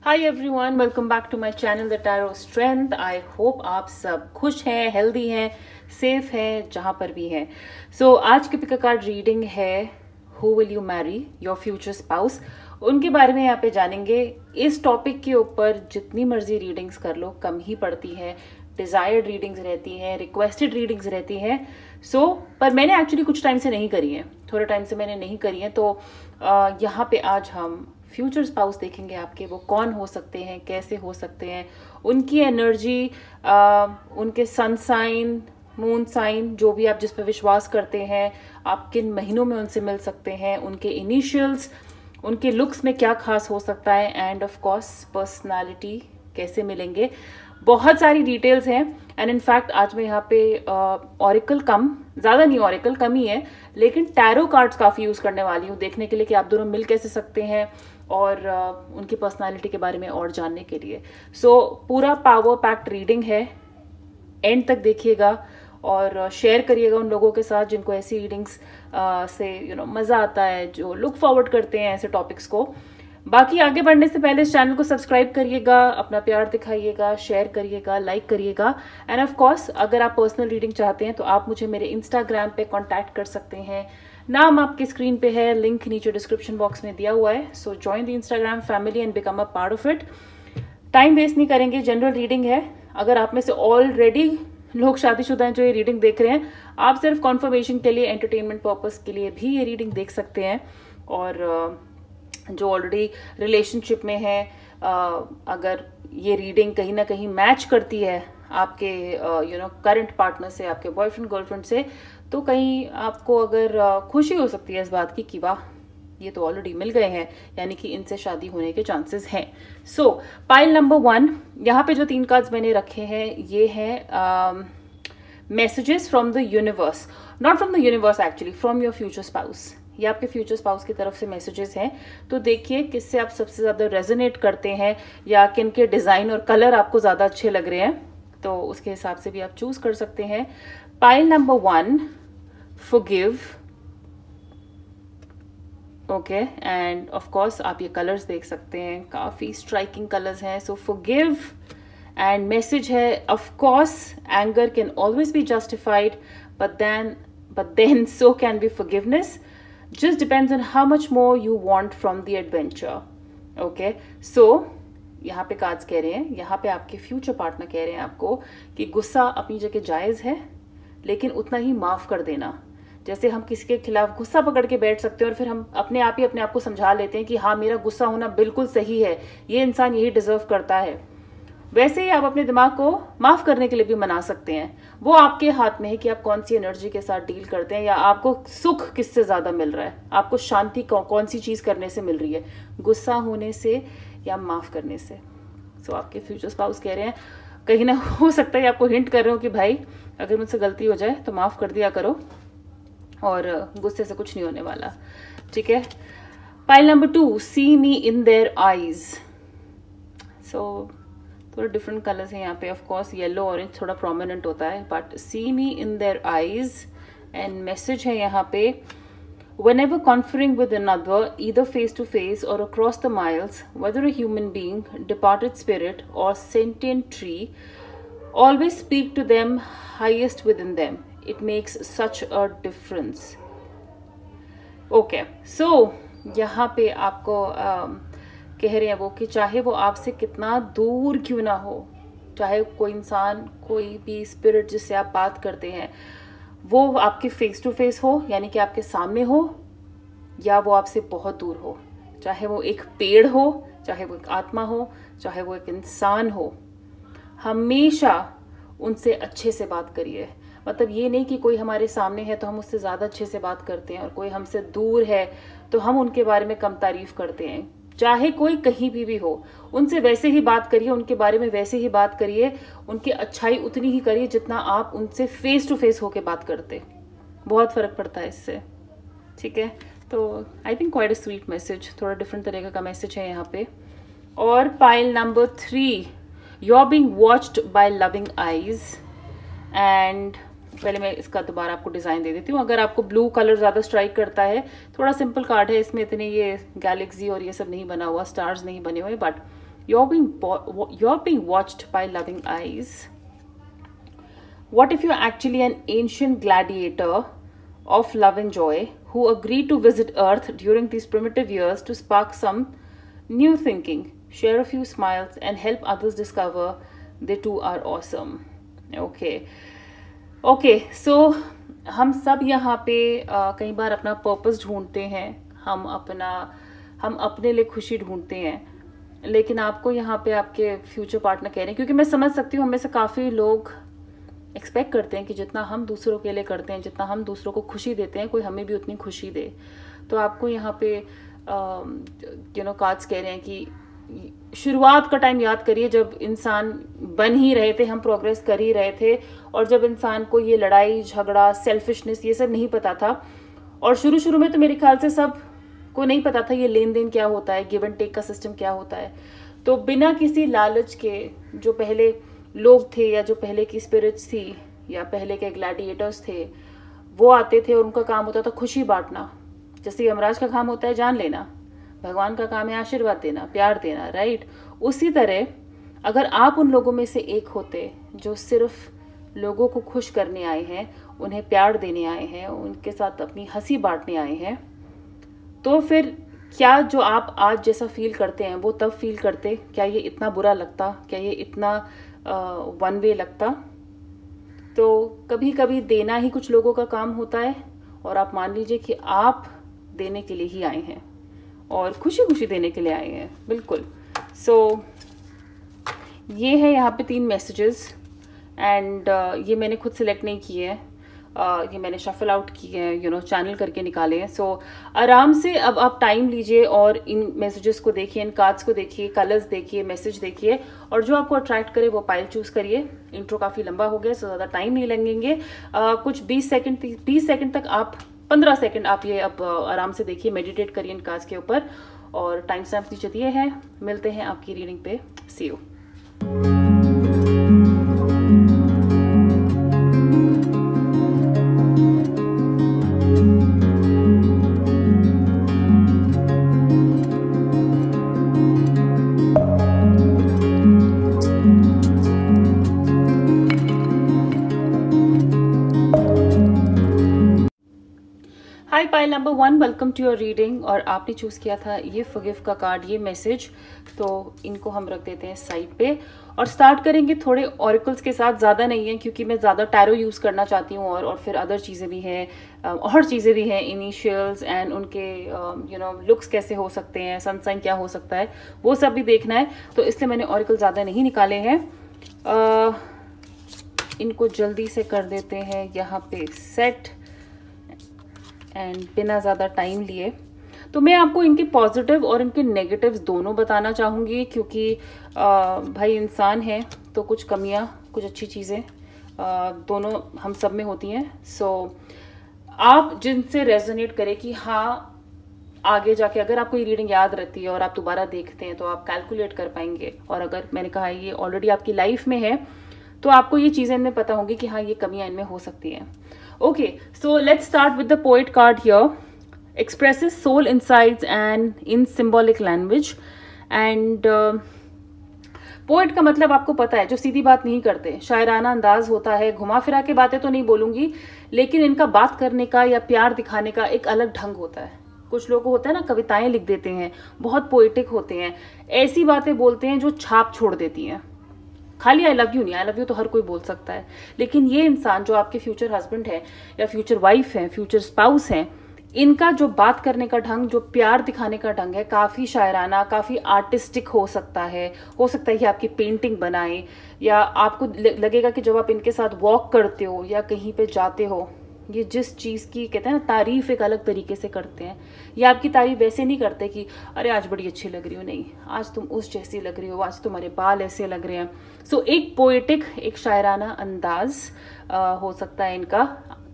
Hi everyone, welcome back to my channel the tarot strength. I hope आप सब खुश हैं, हेल्दी हैं, सेफ हैं, जहां पर भी हैं। आज की पिक कार्ड रीडिंग है who will you Mary, your future spouse. उनके बारे में यहाँ पे जानेंगे। इस टॉपिक के ऊपर जितनी मर्जी रीडिंग्स कर लो कम ही पड़ती है। डिजायर्ड रीडिंग्स रहती हैं, रिक्वेस्टेड रीडिंग्स रहती हैं। पर मैंने एक्चुअली कुछ टाइम से नहीं करी है, थोड़े टाइम से मैंने नहीं करी है। यहाँ पे आज हम फ्यूचर स्पाउस देखेंगे आपके। वो कौन हो सकते हैं, कैसे हो सकते हैं, उनकी एनर्जी, उनके सन साइन, मून साइन, जो भी आप जिस पर विश्वास करते हैं, आप किन महीनों में उनसे मिल सकते हैं, उनके इनिशियल्स, उनके लुक्स में क्या खास हो सकता है, एंड ऑफ कोर्स पर्सनालिटी कैसे मिलेंगे। बहुत सारी डिटेल्स हैं। एंड इनफैक्ट आज मैं यहाँ पे ऑरिकल ज़्यादा नहीं, ऑरिकल कम ही है, लेकिन टैरो कार्ड्स काफ़ी यूज़ करने वाली हूँ देखने के लिए कि आप दोनों मिल कैसे सकते हैं और उनकी पर्सनालिटी के बारे में और जानने के लिए। पूरा पावर पैक्ड रीडिंग है, एंड तक देखिएगा और शेयर करिएगा उन लोगों के साथ जिनको ऐसी रीडिंग्स से मज़ा आता है, जो लुक फॉरवर्ड करते हैं ऐसे टॉपिक्स को। बाकी आगे बढ़ने से पहले इस चैनल को सब्सक्राइब करिएगा, अपना प्यार दिखाइएगा, शेयर करिएगा, लाइक करिएगा। एंड ऑफ कोर्स अगर आप पर्सनल रीडिंग चाहते हैं तो आप मुझे मेरे इंस्टाग्राम पे कांटेक्ट कर सकते हैं। नाम आपकी स्क्रीन पे है, लिंक नीचे डिस्क्रिप्शन बॉक्स में दिया हुआ है। So join the Instagram family and become a part of it. Time waste नहीं करेंगे, जनरल रीडिंग है। अगर आप में से ऑलरेडी लोग शादीशुदा हैं जो ये रीडिंग देख रहे हैं, आप सिर्फ कॉन्फर्मेशन के लिए, एंटरटेनमेंट पर्पस के लिए भी ये रीडिंग देख सकते हैं। और जो ऑलरेडी रिलेशनशिप में है, अगर ये रीडिंग कहीं ना कहीं मैच करती है आपके करंट पार्टनर से, आपके बॉयफ्रेंड गर्लफ्रेंड से, तो कहीं आपको अगर खुशी हो सकती है इस बात की कि वाह, ये तो ऑलरेडी मिल गए हैं, यानी कि इनसे शादी होने के चांसेस हैं। पाइल नंबर 1, यहाँ पे जो 3 कार्ड्स मैंने रखे हैं ये है messages from the universe, not from the universe actually, from your future spouse. ये आपके फ्यूचर स्पाउस की तरफ से मैसेजेस हैं। तो देखिए किससे आप सबसे ज्यादा रेजोनेट करते हैं, या किन के डिजाइन और कलर आपको ज्यादा अच्छे लग रहे हैं, तो उसके हिसाब से भी आप चूज कर सकते हैं। Pile number 1, forgive. Okay, end of course आप ये कलर्स देख सकते हैं, काफी स्ट्राइकिंग कलर्स हैं। सो फॉरगिव, एंड मैसेज है of course anger can always be justified, but then so can be forgiveness. Just depends on how much more you want from the adventure. Okay, so यहाँ पे cards कह रहे हैं, यहाँ पे आपके future partner कह रहे हैं आपको कि गुस्सा अपनी जगह जायज है, लेकिन उतना ही माफ कर देना। जैसे हम किसी के खिलाफ गुस्सा पकड़ के बैठ सकते हैं और फिर हम अपने आप को समझा लेते हैं कि हाँ, मेरा गुस्सा होना बिल्कुल सही है, ये इंसान यही डिजर्व करता है, वैसे ही आप अपने दिमाग को माफ करने के लिए भी मना सकते हैं। वो आपके हाथ में है कि आप कौन सी एनर्जी के साथ डील करते हैं, या आपको सुख किससे ज्यादा मिल रहा है, आपको शांति कौन सी चीज करने से मिल रही है, गुस्सा होने से या माफ करने से। आपके फ्यूचर स्पाउस कह रहे हैं, कहीं ना हो सकता है आपको हिंट कर रहे हो कि भाई अगर मुझसे गलती हो जाए तो माफ कर दिया करो, और गुस्से से कुछ नहीं होने वाला। ठीक है। Pile number 2, see me in their eyes. थोड़ा डिफरेंट कलर्स हैं यहाँ पे। ऑफ कोर्स येलो ऑरेंज थोड़ा प्रोमिनेंट होता है, but see me in their eyes. And message है यहाँ पे, whenever conferring with another, either face to face or across the miles, whether a human being, departed spirit or sentient tree, always speak to them highest within them. It makes such a difference. Okay, so यहाँ पे आपको कह रहे हैं वो कि चाहे वो आपसे कितना दूर क्यों ना हो, चाहे कोई इंसान, कोई भी स्पिरिट जिससे आप बात करते हैं, वो आपके फेस टू फेस हो, यानी कि आपके सामने हो, या वो आपसे बहुत दूर हो, चाहे वो एक पेड़ हो, चाहे वो एक आत्मा हो, चाहे वो एक इंसान हो, हमेशा उनसे अच्छे से बात करिए। मतलब ये नहीं कि कोई हमारे सामने है तो हम उससे ज़्यादा अच्छे से बात करते हैं, और कोई हमसे दूर है तो हम उनके बारे में कम तारीफ करते हैं। चाहे कोई कहीं भी हो, उनसे वैसे ही बात करिए, उनके बारे में वैसे ही बात करिए, उनकी अच्छाई उतनी ही करिए जितना आप उनसे फेस टू फेस होके बात करते। बहुत फर्क पड़ता है इससे। ठीक है, तो I think quite a sweet message, थोड़ा डिफरेंट तरीके का मैसेज है यहाँ पे। और pile number 3, you are being watched by loving eyes. And पहले मैं इसका दोबारा आपको डिजाइन दे देती हूँ। अगर आपको ब्लू कलर ज्यादा स्ट्राइक करता है, थोड़ा सिंपल कार्ड है, इसमें इतने ये गैलेक्सी और ये सब नहीं बना हुआ, स्टार्स नहीं बने हुए, but you're being watched by loving eyes. What if you're actually an ancient gladiator of love and joy who agreed to visit Earth during these primitive years to spark some new thinking, share a few smiles, and help others discover they too are awesome? Okay, so हम सब यहाँ पे कई बार अपना purpose ढूंढते हैं, हम अपने लिए खुशी ढूंढते हैं, लेकिन आपको यहाँ पे आपके फ्यूचर पार्टनर कह रहे हैं, क्योंकि मैं समझ सकती हूँ हमें से काफ़ी लोग एक्सपेक्ट करते हैं कि जितना हम दूसरों के लिए करते हैं, जितना हम दूसरों को खुशी देते हैं, कोई हमें भी उतनी खुशी दे। तो आपको यहाँ पे कार्ड्स कह रहे हैं कि शुरुआत का टाइम याद करिए, जब इंसान बन ही रहे थे, हम प्रोग्रेस कर ही रहे थे, और जब इंसान को ये लड़ाई झगड़ा सेल्फिशनेस ये सब नहीं पता था। और शुरू में तो मेरे ख्याल से सब को नहीं पता था ये लेन देन क्या होता है, गिव एंड टेक का सिस्टम क्या होता है। तो बिना किसी लालच के जो पहले लोग थे, या जो पहले की स्पिरिट्स थी, या पहले के ग्लैडिएटर्स थे, वो आते थे और उनका काम होता था खुशी बांटना। जैसे यमराज का काम होता है जान लेना, भगवान का काम है आशीर्वाद देना, प्यार देना, राइट। उसी तरह अगर आप उन लोगों में से एक होते जो सिर्फ लोगों को खुश करने आए हैं, उन्हें प्यार देने आए हैं, उनके साथ अपनी हंसी बांटने आए हैं, तो फिर क्या जो आप आज जैसा फील करते हैं वो तब फील करते? क्या ये इतना बुरा लगता? क्या ये इतना वन वे लगता? तो कभी कभी देना ही कुछ लोगों का काम होता है, और आप मान लीजिए कि आप देने के लिए ही आए हैं और खुशी खुशी देने के लिए आए हैं, बिल्कुल। सो ये है यहाँ पे 3 मैसेजेस, एंड ये मैंने खुद सिलेक्ट नहीं किए हैं, ये मैंने शफल आउट किए हैं, चैनल करके निकाले हैं। सो आराम से अब आप टाइम लीजिए और इन मैसेजेस को देखिए, इन कार्ड्स को देखिए, कलर्स देखिए, मैसेज देखिए, और जो आपको अट्रैक्ट करे वो पाइल चूज करिए। इंट्रो काफ़ी लंबा हो गया, सो ज़्यादा टाइम नहीं लगेंगे, कुछ 20 सेकंड तक आप 15 सेकंड आप ये अब आराम से देखिए, मेडिटेट करिए इन कार्ड्स के ऊपर, और टाइम स्टैम्प्स नीचे दिए हैं। मिलते हैं आपकी रीडिंग पे, see you. Hi pile number 1, welcome to your reading. और आपने चूज किया था ये फॉरगिव का कार्ड, ये मैसेज, तो इनको हम रख देते हैं साइड पे और स्टार्ट करेंगे थोड़े ऑरिकल्स के साथ। ज़्यादा नहीं है क्योंकि मैं ज़्यादा टैरो यूज़ करना चाहती हूँ, और फिर अदर चीज़ें भी हैं, इनिशियल्स एंड उनके लुक्स कैसे हो सकते हैं, सनसाइन क्या हो सकता है, वो सब भी देखना है। तो इसलिए मैंने ऑरिकल ज़्यादा नहीं निकाले हैं। इनको जल्दी से कर देते हैं यहाँ पे सेट, एंड बिना ज़्यादा टाइम लिए। तो मैं आपको इनके पॉजिटिव और इनके नेगेटिव्स दोनों बताना चाहूँगी, क्योंकि भाई इंसान है तो कुछ कमियाँ, कुछ अच्छी चीज़ें दोनों हम सब में होती हैं। सो आप जिनसे रेजोनेट करें कि हाँ, आगे जाके अगर आपको ये रीडिंग याद रहती है और आप दोबारा देखते हैं तो आप कैलकुलेट कर पाएंगे। और अगर मैंने कहा ये ऑलरेडी आपकी लाइफ में है तो आपको ये चीज़ें इनमें पता होंगी कि हाँ, ये कमियाँ इनमें हो सकती हैं। Okay, so let's start with the poet card here. Expresses soul insights and in symbolic language. And poet का मतलब आपको पता है, जो सीधी बात नहीं करते, शायराना अंदाज होता है, घुमा फिरा के बातें तो नहीं बोलूंगी, लेकिन इनका बात करने का या प्यार दिखाने का एक अलग ढंग होता है। कुछ लोग होता है ना, कविताएं लिख देते हैं, बहुत पोएटिक होते हैं, ऐसी बातें बोलते हैं जो छाप छोड़ देती हैं। खाली आई लव यू नहीं, आई लव यू तो हर कोई बोल सकता है, लेकिन ये इंसान जो आपके फ्यूचर हस्बैंड है या फ्यूचर वाइफ है, फ्यूचर स्पाउस है, इनका जो बात करने का ढंग, जो प्यार दिखाने का ढंग है, काफ़ी शायराना, काफ़ी आर्टिस्टिक हो सकता है कि आपकी पेंटिंग बनाए, या आपको लगेगा कि जब आप इनके साथ वॉक करते हो या कहीं पे जाते हो, ये जिस चीज़ की कहते हैं ना तारीफ एक अलग तरीके से करते हैं। ये आपकी तारीफ वैसे नहीं करते कि अरे आज बड़ी अच्छी लग रही हो, नहीं, आज तुम उस जैसी लग रही हो, आज तुम्हारे बाल ऐसे लग रहे हैं। सो एक पोएटिक, एक शायराना अंदाज हो सकता है इनका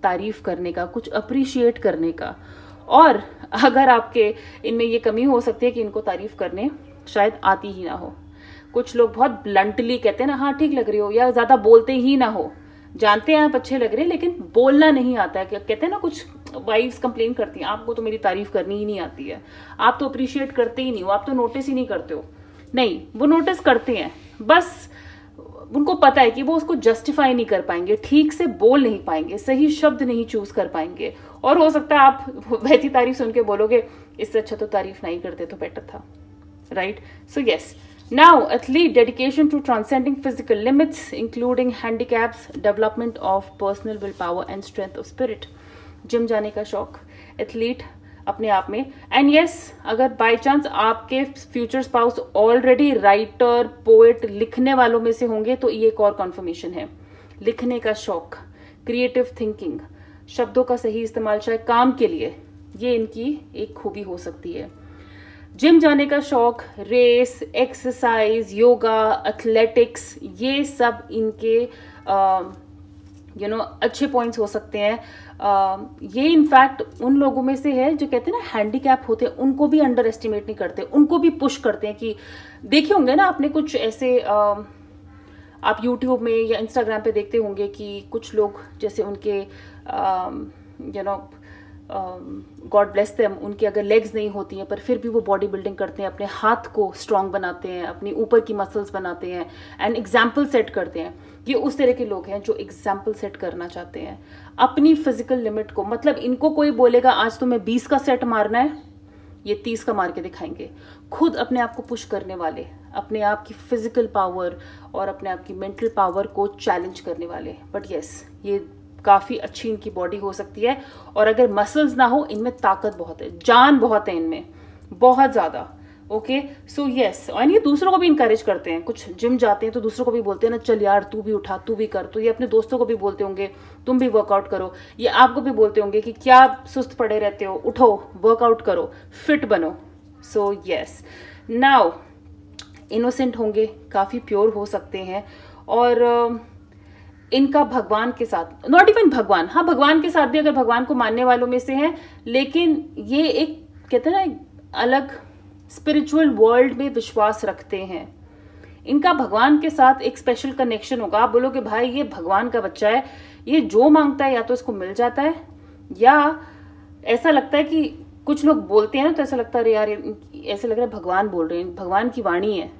तारीफ करने का, कुछ अप्रिशिएट करने का। और अगर आपके इनमें ये कमी हो सकती है कि इनको तारीफ करने शायद आती ही ना हो। कुछ लोग बहुत ब्लंटली कहते हैं ना, हाँ ठीक लग रही हो, या ज़्यादा बोलते ही ना हो, जानते हैं आप अच्छे लग रहे हैं लेकिन बोलना नहीं आता है। कहते हैं ना, कुछ वाइफ्स कंप्लेन करती हैं, आपको तो मेरी तारीफ करनी ही नहीं आती है, आप तो अप्रिशिएट करते ही नहीं हो, आप तो नोटिस ही नहीं करते हो। नहीं, वो नोटिस करते हैं, बस उनको पता है कि वो उसको जस्टिफाई नहीं कर पाएंगे, ठीक से बोल नहीं पाएंगे, सही शब्द नहीं चूज कर पाएंगे, और हो सकता है आप वैसी तारीफ सुन के बोलोगे इससे अच्छा तो तारीफ नहीं करते तो बेटर था, right? So yes, now athlete dedication to transcending physical limits including handicaps, development of personal willpower and strength of spirit. Gym जाने का शौक, एथलीट अपने आप में। एंड यस, अगर बाय चांस आपके future spouse already writer, poet, लिखने वालों में से होंगे तो ये एक और कॉन्फर्मेशन है। लिखने का शौक, क्रिएटिव थिंकिंग, शब्दों का सही इस्तेमाल शायद काम के लिए, ये इनकी एक खूबी हो सकती है। जिम जाने का शौक, रेस, एक्सरसाइज, योगा, एथलेटिक्स, ये सब इनके अच्छे पॉइंट्स हो सकते हैं। ये इनफैक्ट उन लोगों में से है जो कहते हैं ना हैंडीकैप होते हैं, उनको भी अंडर एस्टिमेट नहीं करते, उनको भी पुश करते हैं। कि देखे होंगे ना आपने कुछ ऐसे आप यूट्यूब में या इंस्टाग्राम पे देखते होंगे कि कुछ लोग जैसे उनके गॉड ब्लेस देम, उनके अगर लेग्स नहीं होती हैं पर फिर भी वो बॉडी बिल्डिंग करते हैं, अपने हाथ को स्ट्रांग बनाते हैं, अपनी ऊपर की मसल्स बनाते हैं एंड एग्जाम्पल सेट करते हैं। ये उस तरह के लोग हैं जो एग्जाम्पल सेट करना चाहते हैं अपनी फिजिकल लिमिट को। मतलब इनको कोई बोलेगा आज तुम्हें 20 का सेट मारना है, ये 30 का मार के दिखाएंगे। खुद अपने आप को पुश करने वाले, अपने आप की फिजिकल पावर और अपने आप की मेंटल पावर को चैलेंज करने वाले। बट यस, ये काफी अच्छी इनकी बॉडी हो सकती है, और अगर मसल्स ना हो, इनमें ताकत बहुत है, जान बहुत है इनमें, बहुत ज्यादा। ओके, सो यस, और ये दूसरों को भी इंकरेज करते हैं। कुछ जिम जाते हैं तो दूसरों को भी बोलते हैं ना, चल यार तू भी उठा, तू भी कर। तो ये अपने दोस्तों को भी बोलते होंगे तुम भी वर्कआउट करो। ये आपको भी बोलते होंगे कि क्या सुस्त पड़े रहते हो, उठो, वर्कआउट करो, फिट बनो। सो यस, नाउ इनोसेंट होंगे, काफी प्योर हो सकते हैं, और इनका भगवान के साथ, नॉट इवन भगवान, हाँ भगवान के साथ भी अगर भगवान को मानने वालों में से हैं, लेकिन ये एक कहते हैं ना अलग स्पिरिचुअल वर्ल्ड में विश्वास रखते हैं। इनका भगवान के साथ एक स्पेशल कनेक्शन होगा। आप बोलोगे भाई ये भगवान का बच्चा है, ये जो मांगता है या तो इसको मिल जाता है, या ऐसा लगता है कि कुछ लोग बोलते हैं ना तो ऐसा लगता है यार ऐसा लग रहा है भगवान बोल रहे हैं, भगवान की वाणी है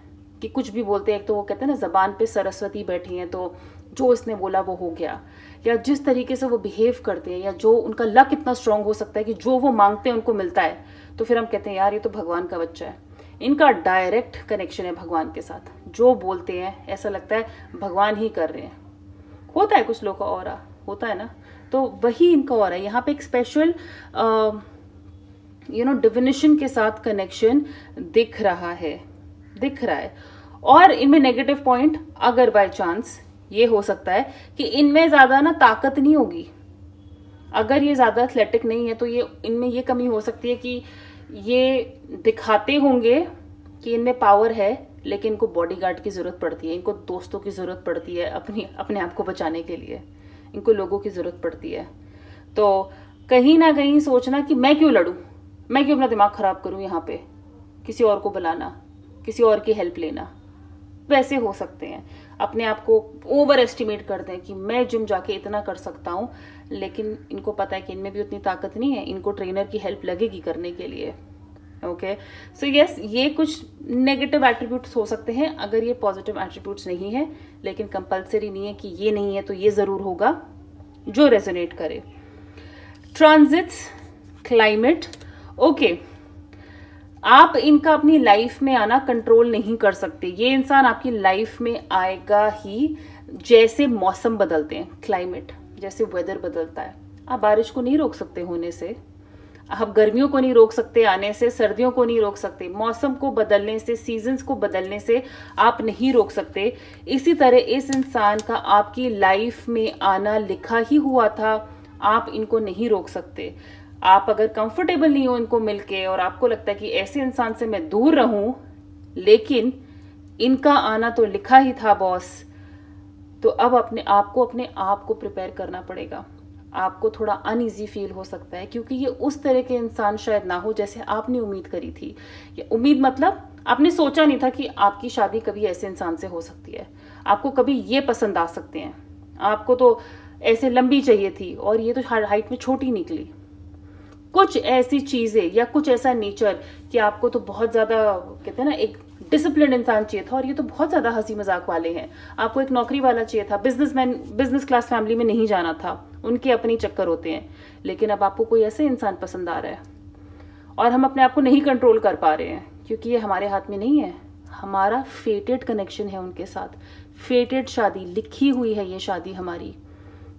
कि कुछ भी बोलते हैं। तो वो कहते हैं ना जबान पे सरस्वती बैठी हैं, तो जो इसने बोला वो हो गया। या जिस तरीके से वो बिहेव करते हैं, या जो उनका लक इतना स्ट्रांग हो सकता है कि जो वो मांगते हैं उनको मिलता है, तो फिर हम कहते हैं यार ये तो भगवान का बच्चा है। इनका डायरेक्ट कनेक्शन है भगवान के साथ, जो बोलते हैं ऐसा लगता है भगवान ही कर रहे हैं। होता है कुछ लोगों का ऑरा, होता है ना, तो वही इनका ऑरा है। यहाँ पे एक स्पेशल डिविनेशन के साथ कनेक्शन दिख रहा है। और इनमें नेगेटिव पॉइंट अगर बाय चांस ये हो सकता है कि इनमें ज्यादा ना ताकत नहीं होगी। अगर ये ज्यादा एथलेटिक नहीं है तो ये इनमें ये कमी हो सकती है कि ये दिखाते होंगे कि इनमें पावर है, लेकिन इनको बॉडीगार्ड की जरूरत पड़ती है, इनको दोस्तों की जरूरत पड़ती है अपने आप को बचाने के लिए, इनको लोगों की जरूरत पड़ती है। तो कहीं ना कहीं सोचना कि मैं क्यों लड़ूं, मैं क्यों अपना दिमाग खराब करूं, यहाँ पे किसी और को बुलाना, किसी और की हेल्प लेना, वैसे हो सकते हैं। अपने आप को ओवर एस्टिमेट करते हैं कि मैं जिम जाके इतना कर सकता हूं, लेकिन इनको पता है कि इनमें भी उतनी ताकत नहीं है, इनको ट्रेनर की हेल्प लगेगी करने के लिए। ओके, सो यस, ये कुछ नेगेटिव एट्रीब्यूट्स हो सकते हैं अगर ये पॉजिटिव एट्रीब्यूट्स नहीं है, लेकिन कंपल्सरी नहीं है कि ये नहीं है तो ये जरूर होगा, जो रेजोनेट करे। ट्रांजिट्स, क्लाइमेट, ओके, आप इनका अपनी लाइफ में आना कंट्रोल नहीं कर सकते। ये इंसान आपकी लाइफ में आएगा ही जैसे मौसम बदलते हैं, क्लाइमेट, जैसे वेदर बदलता है। आप बारिश को नहीं रोक सकते होने से, आप गर्मियों को नहीं रोक सकते आने से, सर्दियों को नहीं रोक सकते, मौसम को बदलने से, सीजन्स को बदलने से आप नहीं रोक सकते। इसी तरह इस इंसान का आपकी लाइफ में आना लिखा ही हुआ था, आप इनको नहीं रोक सकते। आप अगर कंफर्टेबल नहीं हो इनको मिलके और आपको लगता है कि ऐसे इंसान से मैं दूर रहूं, लेकिन इनका आना तो लिखा ही था बॉस, तो अब अपने आप को प्रिपेयर करना पड़ेगा। आपको थोड़ा अनईजी फील हो सकता है क्योंकि ये उस तरह के इंसान शायद ना हो जैसे आपने उम्मीद करी थी। या उम्मीद मतलब आपने सोचा नहीं था कि आपकी शादी कभी ऐसे इंसान से हो सकती है, आपको कभी ये पसंद आ सकते हैं, आपको तो ऐसे लंबी चाहिए थी और ये तो हाइट में छोटी निकली। कुछ ऐसी चीजें या कुछ ऐसा नेचर कि आपको तो बहुत ज्यादा कहते हैं ना एक डिसिप्लिन इंसान चाहिए था, और ये तो बहुत ज़्यादा हंसी मजाक वाले हैं। आपको एक नौकरी वाला चाहिए था, बिजनेसमैन, बिजनेस क्लास फैमिली में नहीं जाना था, उनके अपने चक्कर होते हैं। लेकिन अब आपको कोई ऐसे इंसान पसंद आ रहा है और हम अपने आप को नहीं कंट्रोल कर पा रहे हैं, क्योंकि ये हमारे हाथ में नहीं है। हमारा फेटेड कनेक्शन है उनके साथ, फेटेड शादी, लिखी हुई है ये शादी हमारी,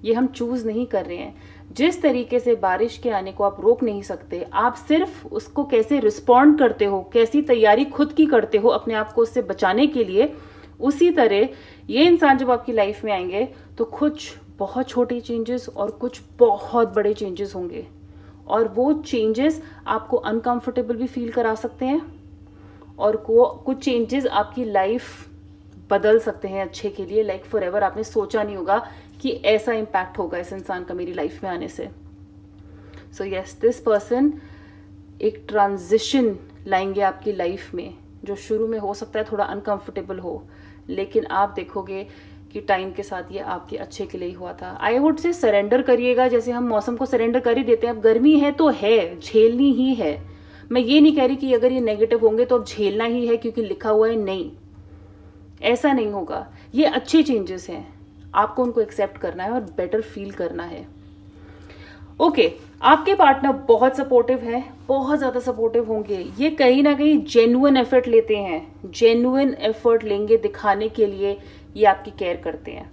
ये हम चूज नहीं कर रहे हैं। जिस तरीके से बारिश के आने को आप रोक नहीं सकते, आप सिर्फ उसको कैसे रिस्पॉन्ड करते हो, कैसी तैयारी खुद की करते हो अपने आप को उससे बचाने के लिए, उसी तरह ये इंसान जब आपकी लाइफ में आएंगे तो कुछ बहुत छोटे चेंजेस और कुछ बहुत बड़े चेंजेस होंगे, और वो चेंजेस आपको अनकंफर्टेबल भी फील करा सकते हैं, और कुछ चेंजेस आपकी लाइफ बदल सकते हैं अच्छे के लिए, लाइक फॉर एवर। आपने सोचा नहीं होगा कि ऐसा इम्पैक्ट होगा इस इंसान का मेरी लाइफ में आने से। सो यस, दिस पर्सन एक ट्रांजिशन लाएंगे आपकी लाइफ में, जो शुरू में हो सकता है थोड़ा अनकंफर्टेबल हो, लेकिन आप देखोगे कि टाइम के साथ ये आपके अच्छे के लिए ही हुआ था। आई वुड से सरेंडर करिएगा, जैसे हम मौसम को सरेंडर कर ही देते हैं। अब गर्मी है तो है, झेलनी ही है। मैं ये नहीं कह रही कि अगर ये नेगेटिव होंगे तो अब झेलना ही है क्योंकि लिखा हुआ है, नहीं, ऐसा नहीं होगा। ये अच्छे चेंजेस हैं, आपको उनको एक्सेप्ट करना है और बेटर फील करना है। ओके, आपके पार्टनर बहुत सपोर्टिव है, बहुत ज्यादा सपोर्टिव होंगे। ये कहीं ना कहीं जेन्युइन एफर्ट लेते हैं, जेन्युइन एफर्ट लेंगे दिखाने के लिए, ये आपकी केयर करते हैं।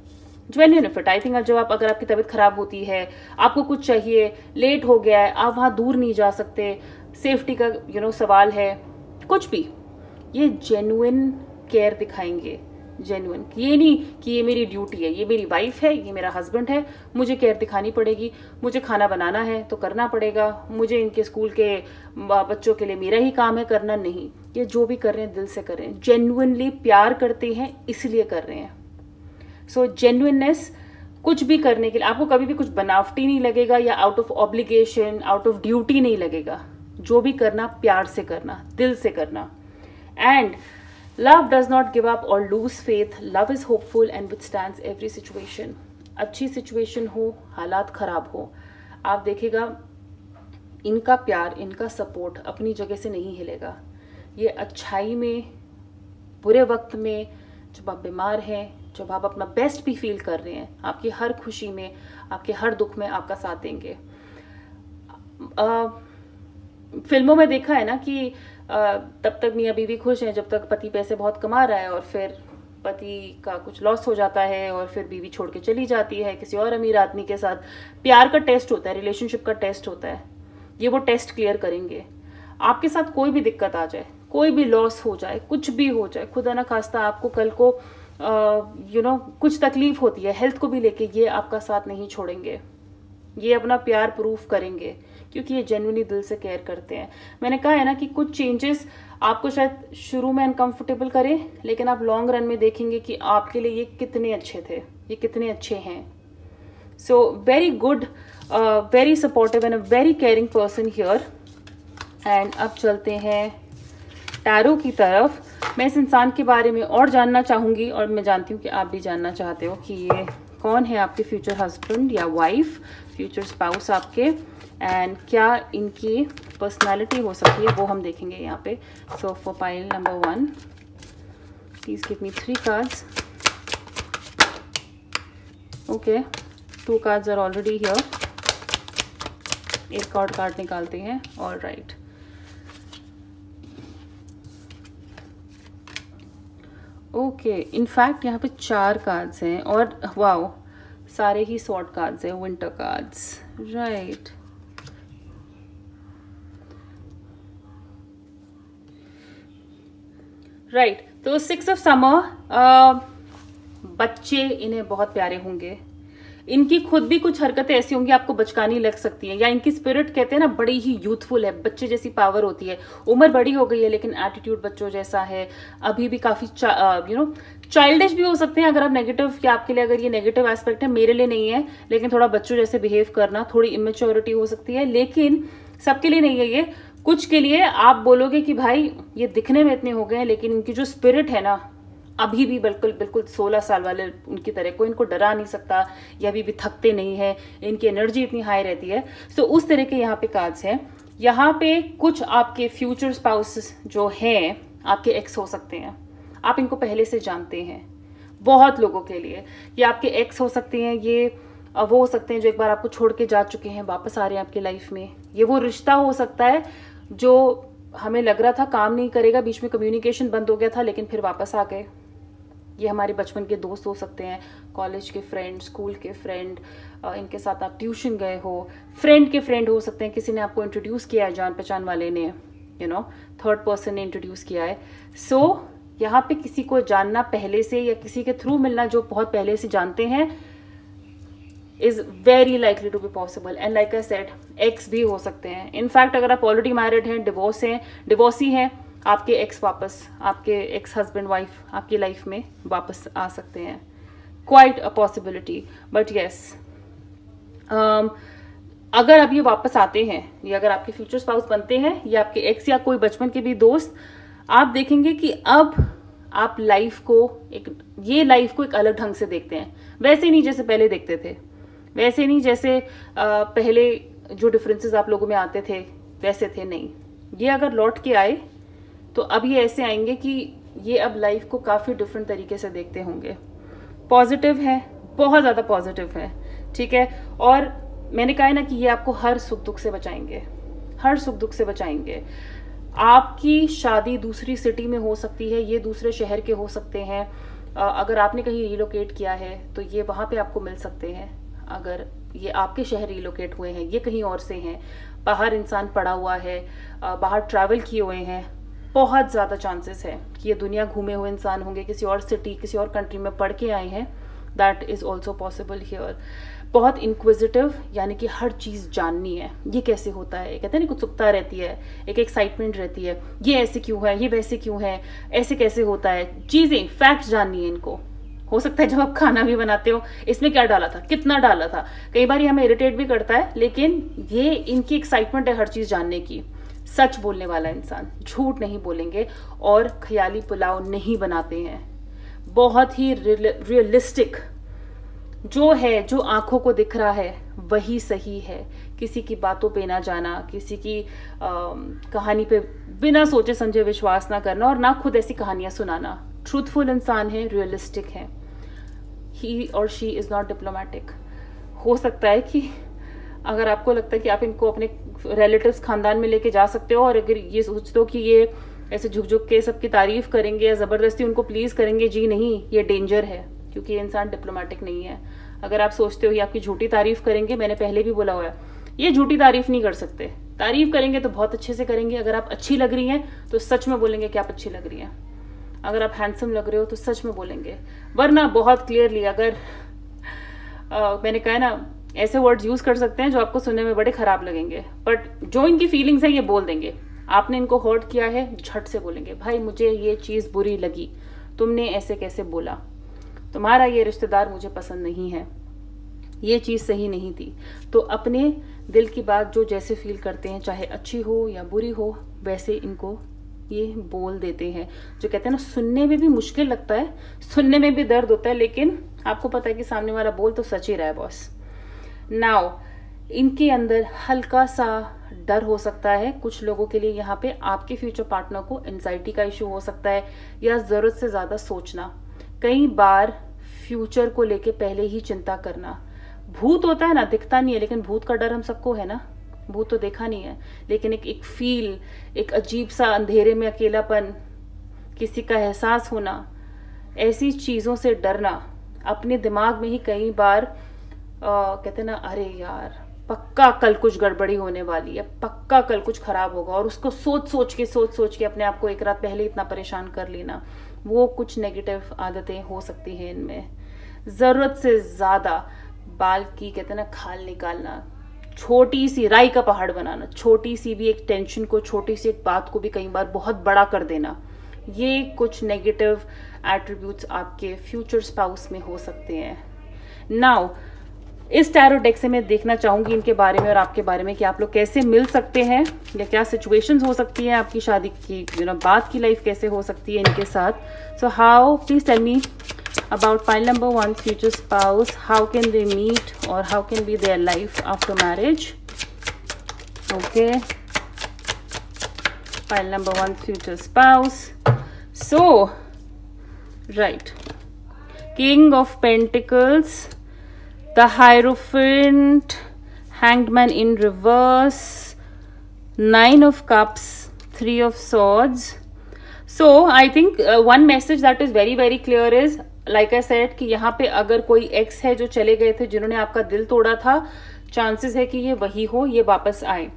जेन्युइन एफर्ट, आई थिंक जब अगर आपकी तबीयत खराब होती है, आपको कुछ चाहिए, लेट हो गया है, आप वहां दूर नहीं जा सकते, सेफ्टी का सवाल है, कुछ भी, ये जेन्युइन केयर दिखाएंगे। जेन्युइन, ये नहीं कि ये मेरी ड्यूटी है, ये मेरी वाइफ है, ये मेरा हस्बैंड है, मुझे केयर दिखानी पड़ेगी, मुझे खाना बनाना है तो करना पड़ेगा, मुझे इनके स्कूल के बच्चों के लिए मेरा ही काम है करना, नहीं। ये जो भी कर रहे हैं दिल से कर रहे हैं, जेन्युइनली प्यार करते हैं इसलिए कर रहे हैं। सो जेन्युइननेस, कुछ भी करने के लिए आपको कभी भी कुछ बनावटी नहीं लगेगा या out of obligation, out of duty नहीं लगेगा। जो भी करना प्यार से करना, दिल से करना। And love does not give up or lose faith. Love is hopeful and withstands every situation. अच्छी सिचुएशन हो, हालात खराब हो, आप देखेगा इनका प्यार, इनका सपोर्ट अपनी जगह से नहीं हिलेगा। ये अच्छाई में, बुरे वक्त में, जब आप बीमार हैं, जब आप अपना बेस्ट भी फील कर रहे हैं, आपकी हर खुशी में, आपके हर दुख में आपका साथ देंगे। फिल्मों में देखा है ना कि तब तक मियाँ बीवी खुश हैं जब तक पति पैसे बहुत कमा रहा है, और फिर पति का कुछ लॉस हो जाता है और फिर बीवी छोड़ के चली जाती है किसी और अमीर आदमी के साथ। प्यार का टेस्ट होता है, रिलेशनशिप का टेस्ट होता है, ये वो टेस्ट क्लियर करेंगे। आपके साथ कोई भी दिक्कत आ जाए, कोई भी लॉस हो जाए, कुछ भी हो जाए, खुदा ना खास्ता आपको कल को कुछ तकलीफ होती है हेल्थ को भी लेके, ये आपका साथ नहीं छोड़ेंगे, ये अपना प्यार प्रूफ करेंगे, क्योंकि ये जेन्युइनली दिल से केयर करते हैं। मैंने कहा है ना कि कुछ चेंजेस आपको शायद शुरू में अनकंफर्टेबल करें, लेकिन आप लॉन्ग रन में देखेंगे कि आपके लिए ये कितने अच्छे थे, ये कितने अच्छे हैं। So very good, very supportive and a very caring person here. And अब चलते हैं टैरो की तरफ। मैं इस इंसान के बारे में और जानना चाहूंगी, और मैं जानती हूँ कि आप भी जानना चाहते हो कि ये कौन है, आपके फ्यूचर हस्बैंड या वाइफ, फ्यूचर स्पाउस आपके, एंड क्या इनकी पर्सनालिटी हो सकती है, वो हम देखेंगे यहाँ पे। So for pile number 1, please give me 3 cards. Okay, 2 cards are already here. एक और कार्ड निकालते हैं। ऑल राइट, ओके, इनफैक्ट यहाँ पे 4 कार्ड्स हैं, और वाओ, सारे ही स्वॉर्ड कार्ड्स हैं, विंटर कार्ड्स, राइट। राइट, तो 6 ऑफ समर, बच्चे इन्हें बहुत प्यारे होंगे। इनकी खुद भी कुछ हरकतें ऐसी होंगी आपको बचकानी लग सकती हैं, या इनकी स्पिरिट कहते हैं ना बड़ी ही यूथफुल है, बच्चे जैसी पावर होती है। उम्र बड़ी हो गई है लेकिन एटीट्यूड बच्चों जैसा है, अभी भी काफी चाइल्डिश भी हो सकते हैं। अगर आप नेगेटिव, कि आपके लिए अगर ये नेगेटिव एस्पेक्ट है, मेरे लिए नहीं है, लेकिन थोड़ा बच्चों जैसे बिहेव करना, थोड़ी इमेच्योरिटी हो सकती है, लेकिन सबके लिए नहीं है ये। कुछ के लिए आप बोलोगे कि भाई ये दिखने में इतने हो गए हैं, लेकिन इनकी जो स्पिरिट है ना, अभी भी बिल्कुल 16 साल वाले उनकी तरह, कोई इनको डरा नहीं सकता, या अभी भी थकते नहीं है, इनकी एनर्जी इतनी हाई रहती है। सो उस तरह के यहाँ पे कार्ड्स हैं। यहाँ पे कुछ आपके फ्यूचर स्पाउस जो हैं आपके एक्स हो सकते हैं, आप इनको पहले से जानते हैं। बहुत लोगों के लिए ये आपके एक्स हो सकते हैं, ये वो हो सकते हैं जो एक बार आपको छोड़ के जा चुके हैं, वापस आ रहे हैं आपकी लाइफ में। ये वो रिश्ता हो सकता है जो हमें लग रहा था काम नहीं करेगा, बीच में कम्युनिकेशन बंद हो गया था, लेकिन फिर वापस आ गए। ये हमारे बचपन के दोस्त हो सकते हैं, कॉलेज के फ्रेंड, स्कूल के फ्रेंड, इनके साथ आप ट्यूशन गए हो, फ्रेंड के फ्रेंड हो सकते हैं, किसी ने आपको इंट्रोड्यूस किया है, जान पहचान वाले ने, थर्ड पर्सन ने इंट्रोड्यूस किया है। सो यहाँ पे किसी को जानना पहले से या किसी के थ्रू मिलना जो बहुत पहले से जानते हैं is very likely to be possible. And like I said, ex भी हो सकते हैं। इनफैक्ट अगर आप ऑलरेडी मैरिड हैं, डिवोर्सी हैं, आपके एक्स वापस, आपके एक्स हस्बैंड वाइफ आपकी लाइफ में वापस आ सकते हैं। Quite a possibility. But yes, अगर अब ये वापस आते हैं, या अगर आपके फ्यूचर स्पाउस बनते हैं, या आपके एक्स या कोई बचपन के भी दोस्त, आप देखेंगे कि अब आप लाइफ को एक अलग ढंग से देखते हैं। वैसे नहीं जैसे पहले देखते थे, वैसे नहीं जैसे पहले जो डिफरेंसेस आप लोगों में आते थे वैसे थे, नहीं। ये अगर लौट के आए तो अब ये ऐसे आएंगे कि ये अब लाइफ को काफ़ी डिफरेंट तरीके से देखते होंगे। पॉजिटिव है, बहुत ज़्यादा पॉजिटिव है, ठीक है। और मैंने कहा है ना कि ये आपको हर सुख दुख से बचाएंगे, हर सुख दुख से बचाएंगे। आपकी शादी दूसरी सिटी में हो सकती है, ये दूसरे शहर के हो सकते हैं। अगर आपने कहीं रिलोकेट किया है तो ये वहाँ पे आपको मिल सकते हैं। अगर ये आपके शहर रिलोकेट हुए हैं, ये कहीं और से हैं, बाहर इंसान पड़ा हुआ है, बाहर ट्रैवल किए हुए हैं, बहुत ज़्यादा चांसेस है कि ये दुनिया घूमे हुए इंसान होंगे, किसी और सिटी, किसी और कंट्री में पढ़ के आए हैं। That is also possible here. बहुत इंक्विजिटिव, यानी कि हर चीज़ जाननी है, ये कैसे होता है, कहते हैं ना, कुछ उत्सुकता रहती है, एक एक्साइटमेंट रहती है, ये ऐसे क्यों है, ये वैसे क्यों है, ऐसे कैसे होता है, चीज़ें, फैक्ट्स जाननी है इनको। हो सकता है जब आप खाना भी बनाते हो, इसमें क्या डाला था, कितना डाला था, कई बार ये हमें इरिटेट भी करता है, लेकिन ये इनकी एक्साइटमेंट है हर चीज़ जानने की। सच बोलने वाला इंसान, झूठ नहीं बोलेंगे और ख्याली पुलाव नहीं बनाते हैं। बहुत ही रियलिस्टिक जो है, जो आंखों को दिख रहा है वही सही है। किसी की बातों पे ना जाना, किसी की कहानी पे बिना सोचे समझे विश्वास ना करना, और ना खुद ऐसी कहानियां सुनाना। ट्रूथफुल इंसान है, रियलिस्टिक है। ही और शी इज़ नॉट डिप्लोमेटिक। हो सकता है कि अगर आपको लगता है कि आप इनको अपने रिलेटिव्स खानदान में लेके जा सकते हो, और अगर ये सोचते हो कि ये ऐसे झुक झुक के सबकी तारीफ करेंगे या ज़बरदस्ती उनको प्लीज़ करेंगे, जी नहीं, ये डेंजर है, क्योंकि ये इंसान डिप्लोमेटिक नहीं है। अगर आप सोचते हो ये आपकी झूठी तारीफ करेंगे, मैंने पहले भी बोला हुआ है, ये झूठी तारीफ नहीं कर सकते। तारीफ करेंगे तो बहुत अच्छे से करेंगे। अगर आप अच्छी लग रही हैं तो सच में बोलेंगे कि आप अच्छी लग रही हैं। अगर आप हैंडसम लग रहे हो तो सच में बोलेंगे, वरना बहुत क्लियरली, अगर मैंने कहा ना, ऐसे वर्ड्स यूज कर सकते हैं जो आपको सुनने में बड़े खराब लगेंगे, बट जो इनकी फीलिंग्स है ये बोल देंगे। आपने इनको हर्ट किया है, झट से बोलेंगे, भाई मुझे ये चीज़ बुरी लगी, तुमने ऐसे कैसे बोला, तुम्हारा ये रिश्तेदार मुझे पसंद नहीं है, ये चीज़ सही नहीं थी। तो अपने दिल की बात जो जैसे फील करते हैं, चाहे अच्छी हो या बुरी हो, वैसे इनको ये बोल देते हैं। जो कहते हैं ना, सुनने में भी मुश्किल लगता है, सुनने में भी दर्द होता है, लेकिन आपको पता है कि सामने वाला बोल तो सच ही रहा है बॉस। नाउ इनके अंदर हल्का सा डर हो सकता है कुछ लोगों के लिए। यहाँ पे आपके फ्यूचर पार्टनर को एंजाइटी का इशू हो सकता है, या ज़रूरत से ज़्यादा सोचना, कई बार फ्यूचर को लेके पहले ही चिंता करना। भूत होता है ना, दिखता नहीं है, लेकिन भूत का डर हम सबको है ना। भूत तो देखा नहीं है, लेकिन एक फील, एक अजीब सा अंधेरे में अकेलापन, किसी का एहसास होना, ऐसी चीज़ों से डरना। अपने दिमाग में ही कई बार कहते ना, अरे यार पक्का कल कुछ गड़बड़ी होने वाली है, पक्का कल कुछ खराब होगा, और उसको सोच सोच के अपने आप को एक रात पहले इतना परेशान कर लेना। वो कुछ नेगेटिव आदतें हो सकती हैं इनमें। ज़रूरत से ज़्यादा बाल की, कहते ना, खाल निकालना, छोटी सी राई का पहाड़ बनाना, छोटी सी भी एक टेंशन को, छोटी सी एक बात को भी कई बार बहुत बड़ा कर देना, ये कुछ नेगेटिव एट्रीब्यूट्स आपके फ्यूचर स्पाउस में हो सकते हैं। नाउ इस टैरो डेक से मैं देखना चाहूंगी इनके बारे में और आपके बारे में, कि आप लोग कैसे मिल सकते हैं, या क्या सिचुएशंस हो सकती हैं आपकी शादी की, बाद की लाइफ कैसे हो सकती है इनके साथ। So how, please tell me about pile number 1, future spouse, how can they meet or how can be their life after marriage. Okay, Pile number 1, future spouse. So, right. King of Pentacles, the Hierophant, Hanged Man in reverse, 9 of Cups, 3 of Swords. So I think one message that is very very clear is, like I said, कि यहाँ पे अगर कोई x है जो चले गए थे, जिन्होंने आपका दिल तोड़ा था, चांसेस है कि ये वही हो, ये वापस आए.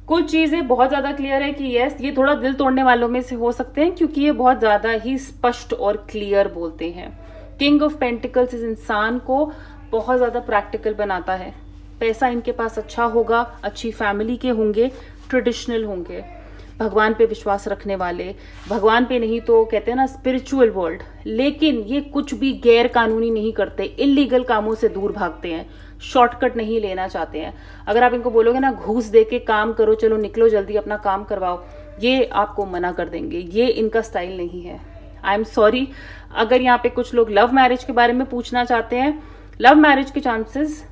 कुछ चीजें बहुत ज्यादा क्लियर है कि यस, ये थोड़ा दिल तोड़ने वालों में से हो सकते हैं, क्योंकि ये बहुत ज्यादा ही स्पष्ट और क्लियर बोलते हैं. किंग ऑफ पेंटिकल्स इस इंसान को बहुत ज्यादा प्रैक्टिकल बनाता है. पैसा इनके पास अच्छा होगा, अच्छी फैमिली के होंगे, ट्रेडिशनल होंगे, भगवान पे विश्वास रखने वाले, भगवान पे नहीं तो कहते हैं ना स्पिरिचुअल वर्ल्ड. लेकिन ये कुछ भी गैर कानूनी नहीं करते, इलीगल कामों से दूर भागते हैं, शॉर्टकट नहीं लेना चाहते हैं. अगर आप इनको बोलोगे ना घूस दे के काम करो, चलो निकलो जल्दी अपना काम करवाओ, ये आपको मना कर देंगे. ये इनका स्टाइल नहीं है. आई एम सॉरी, अगर यहाँ पे कुछ लोग लव मैरिज के बारे में पूछना चाहते हैं, लव मैरिज के चांसेस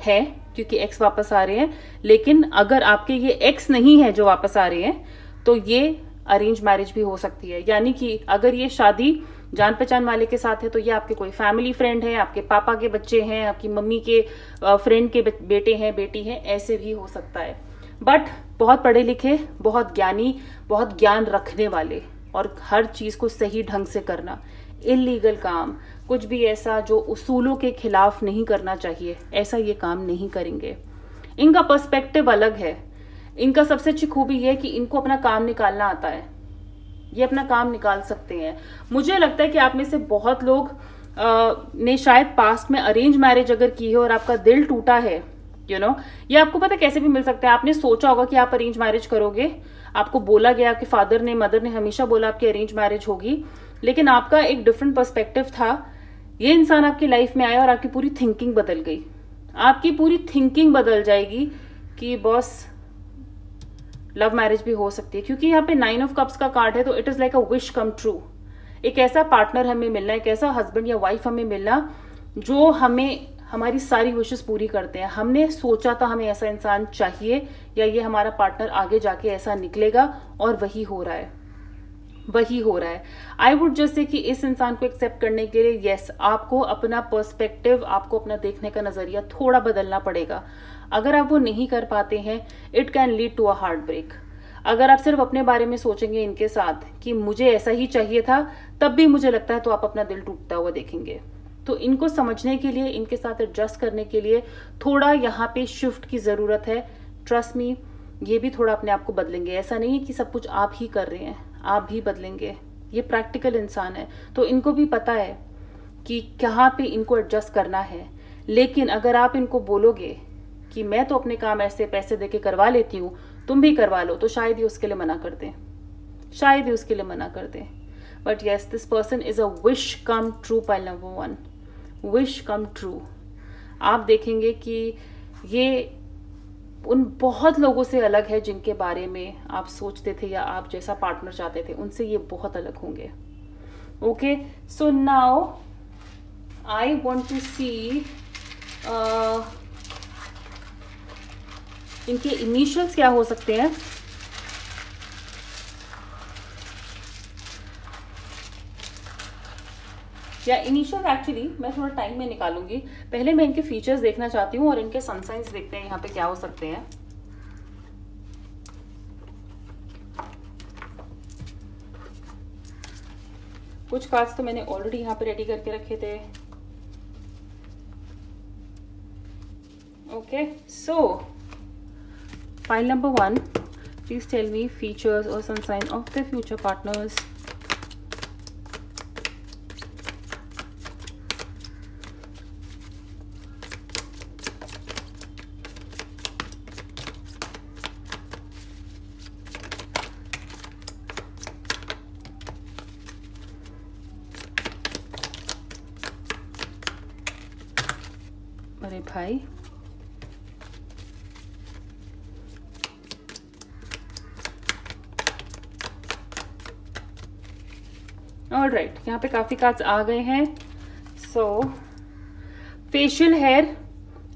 है क्योंकि एक्स वापस आ रहे हैं. लेकिन अगर आपके ये एक्स नहीं है जो वापस आ रहे हैं, तो ये अरेंज मैरिज भी हो सकती है. यानी कि अगर ये शादी जान पहचान वाले के साथ है, तो ये आपके कोई फैमिली फ्रेंड है, आपके पापा के बच्चे हैं, आपकी मम्मी के फ्रेंड के बेटे हैं, बेटी हैं, ऐसे भी हो सकता है. बट बहुत पढ़े लिखे, बहुत ज्ञानी, बहुत ज्ञान रखने वाले, और हर चीज को सही ढंग से करना. इलीगल काम, कुछ भी ऐसा जो उसूलों के खिलाफ नहीं करना चाहिए, ऐसा ये काम नहीं करेंगे. इनका पर्सपेक्टिव अलग है. इनका सबसे अच्छी खूबी यह है कि इनको अपना काम निकालना आता है. ये अपना काम निकाल सकते हैं. मुझे लगता है कि आप में से बहुत लोग ने शायद पास्ट में अरेंज मैरिज अगर की है और आपका दिल टूटा है, यू नो, ये आपको पता कैसे भी मिल सकता है. आपने सोचा होगा कि आप अरेंज मैरिज करोगे, आपको बोला गया, आपके फादर ने, मदर ने हमेशा बोला आपकी अरेंज मैरिज होगी, लेकिन आपका एक डिफरेंट पर्सपेक्टिव था. ये इंसान आपकी लाइफ में आया और आपकी पूरी थिंकिंग बदल गई. आपकी पूरी थिंकिंग बदल जाएगी कि बॉस लव मैरिज भी हो सकती है. क्योंकि यहाँ पे 9 ऑफ कप्स का कार्ड है, तो it is like a wish come true. एक ऐसा पार्टनर हमें मिलना, एक ऐसा हस्बैंड या वाइफ हमें मिलना जो हमें हमारी सारी विशेस पूरी करते हैं. हमने सोचा था हमें ऐसा इंसान चाहिए, या ये हमारा पार्टनर आगे जाके ऐसा निकलेगा, और वही हो रहा है, वही हो रहा है. आई वुड जस्ट से कि इस इंसान को एक्सेप्ट करने के लिए यस, आपको अपना पर्सपेक्टिव, आपको अपना देखने का नजरिया थोड़ा बदलना पड़ेगा. अगर आप वो नहीं कर पाते हैं, it can lead to a heartbreak. अगर आप सिर्फ अपने बारे में सोचेंगे इनके साथ कि मुझे ऐसा ही चाहिए था, तब भी मुझे लगता है तो आप अपना दिल टूटता हुआ देखेंगे. तो इनको समझने के लिए, इनके साथ एडजस्ट करने के लिए थोड़ा यहाँ पे शिफ्ट की जरूरत है. ट्रस्ट मी, ये भी थोड़ा अपने आप को बदलेंगे. ऐसा नहीं है कि सब कुछ आप ही कर रहे हैं, आप भी बदलेंगे. ये प्रैक्टिकल इंसान है, तो इनको भी पता है कि कहाँ पे इनको एडजस्ट करना है. लेकिन अगर आप इनको बोलोगे कि मैं तो अपने काम ऐसे पैसे देके करवा लेती हूँ, तुम भी करवा लो, तो शायद ये उसके लिए मना कर दें, शायद ये उसके लिए मना कर दें. But yes, this person is a wish come true. Pile number 1, wish come true. आप देखेंगे कि ये उन बहुत लोगों से अलग है जिनके बारे में आप सोचते थे या आप जैसा पार्टनर चाहते थे, उनसे ये बहुत अलग होंगे. Okay, so now I want to see इनके इनिशियल्स क्या हो सकते हैं. या इनिशियल एक्चुअली मैं थोड़ा टाइम में निकालूंगी. पहले मैं इनके फीचर्स देखना चाहती हूँ और इनके सन साइंस देखते हैं यहाँ पे क्या हो सकते हैं. कुछ कार्ड्स तो मैंने ऑलरेडी यहाँ पे रेडी करके रखे थे. Okay, so file number 1, please tell me features और sun sign of the future partners. अरे भाई, ऑलराइट, यहाँ पे काफी कार्ड्स आ गए हैं. सो फेशियल हेयर,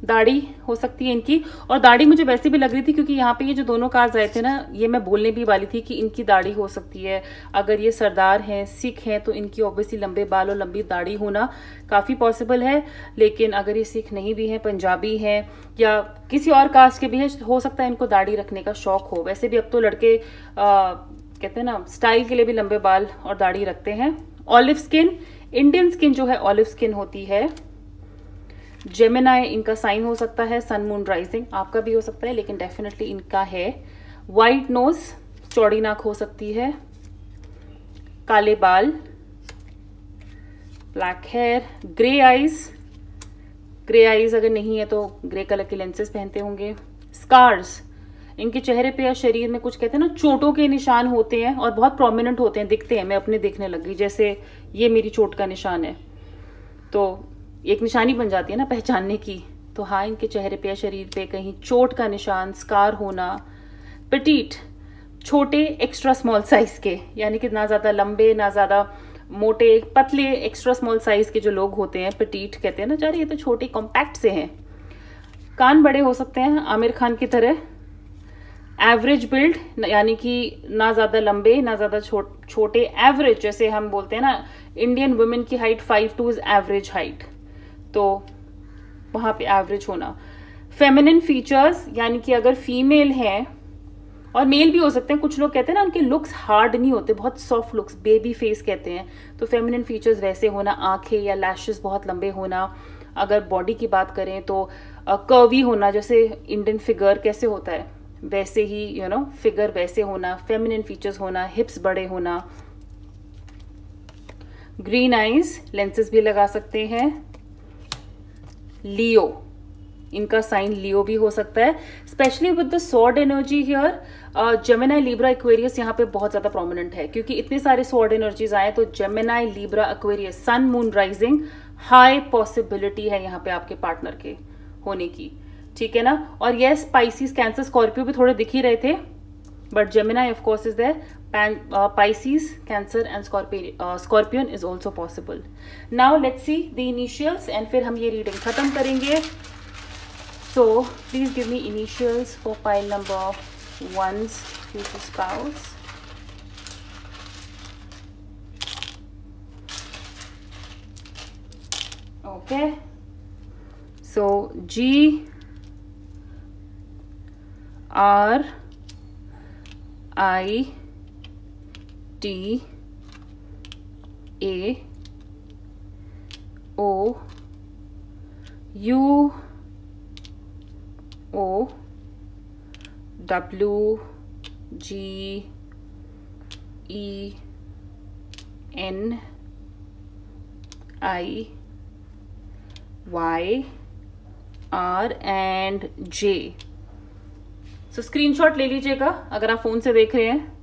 दाढ़ी हो सकती है इनकी, और दाढ़ी मुझे वैसे भी लग रही थी क्योंकि यहाँ पे ये जो दोनों कार्ड्स आए थे ना, ये मैं बोलने भी वाली थी कि इनकी दाढ़ी हो सकती है। अगर ये सरदार हैं, सिख हैं, तो इनकी ऑब्वियसली लंबे बाल और लंबी दाढ़ी होना काफ़ी पॉसिबल है। लेकिन अगर ये सिख नहीं भी हैं, पंजाबी हैं या किसी और कास्ट के भी हैं, हो सकता है इनको दाढ़ी रखने का शौक हो। वैसे भी अब तो लड़के कहते हैं ना, स्टाइल के लिए भी लंबे बाल और दाढ़ी रखते हैं। ऑलिव स्किन, इंडियन स्किन जो है ऑलिव स्किन होती है। जेमिनाई इनका साइन हो सकता है, सन मून राइजिंग आपका भी हो सकता है, लेकिन डेफिनेटली इनका है। वाइट नोज, चौड़ी नाक हो सकती है। काले बाल, black hair, grey eyes. Grey eyes अगर नहीं है तो ग्रे कलर के लेंसेज पहनते होंगे। स्कार्स, इनके चेहरे पे या शरीर में कुछ कहते हैं ना चोटों के निशान होते हैं और बहुत प्रोमिनेंट होते हैं, दिखते हैं। मैं अपने देखने लग गई, जैसे ये मेरी चोट का निशान है, तो एक निशानी बन जाती है ना पहचानने की। तो हाँ, इनके चेहरे पे या शरीर पे कहीं चोट का निशान, स्कार होना। पेटीट, छोटे, एक्स्ट्रा स्मॉल साइज के, यानी कि ना ज्यादा लंबे ना ज्यादा मोटे, पतले, एक्स्ट्रा स्मॉल साइज के जो लोग होते हैं पेटीट कहते हैं ना। यार ये तो छोटे कॉम्पैक्ट से हैं। कान बड़े हो सकते हैं आमिर खान की तरह। एवरेज बिल्ड, यानी कि ना ज्यादा लंबे ना ज्यादा छोटे, एवरेज, जैसे हम बोलते हैं ना इंडियन वुमेन की हाइट 5'2" इज एवरेज हाइट, तो वहां पे एवरेज होना। फेमिनिन फीचर्स, यानी कि अगर फीमेल हैं और मेल भी हो सकते हैं, कुछ लोग कहते हैं ना उनके लुक्स हार्ड नहीं होते, बहुत सॉफ्ट लुक्स, बेबी फेस कहते हैं, तो फेमिनिन फीचर्स वैसे होना। आंखें या लैशेस बहुत लंबे होना। अगर बॉडी की बात करें तो कर्वी होना, जैसे इंडियन फिगर कैसे होता है वैसे ही फिगर वैसे होना। फेमिनिन फीचर्स होना, हिप्स बड़े होना। ग्रीन आईज, लेंसेज भी लगा सकते हैं। लियो, इनका साइन लियो भी हो सकता है, specially with the sword energy here. Gemini, Libra, Aquarius यहाँ पे बहुत ज्यादा प्रोमिनेंट है क्योंकि इतने सारे स्वॉर्ड एनर्जीज आए, तो Gemini, Libra, Aquarius, sun moon rising, high possibility है यहाँ पे आपके पार्टनर के होने की, ठीक है ना। और यस, स्पाइसीज, कैंसर, स्कॉर्पियो भी थोड़े दिख ही रहे थे, but Gemini of course is there. Pisces, Cancer and Scorpion is also possible. Now let's see the initials and फिर हम ये reading खत्म करेंगे. So please give me initials for pile number 1's future spouse. Okay. So G R I T A O U O W G E N I Y R and J. So screenshot ले लीजिएगा अगर आप phone से देख रहे हैं,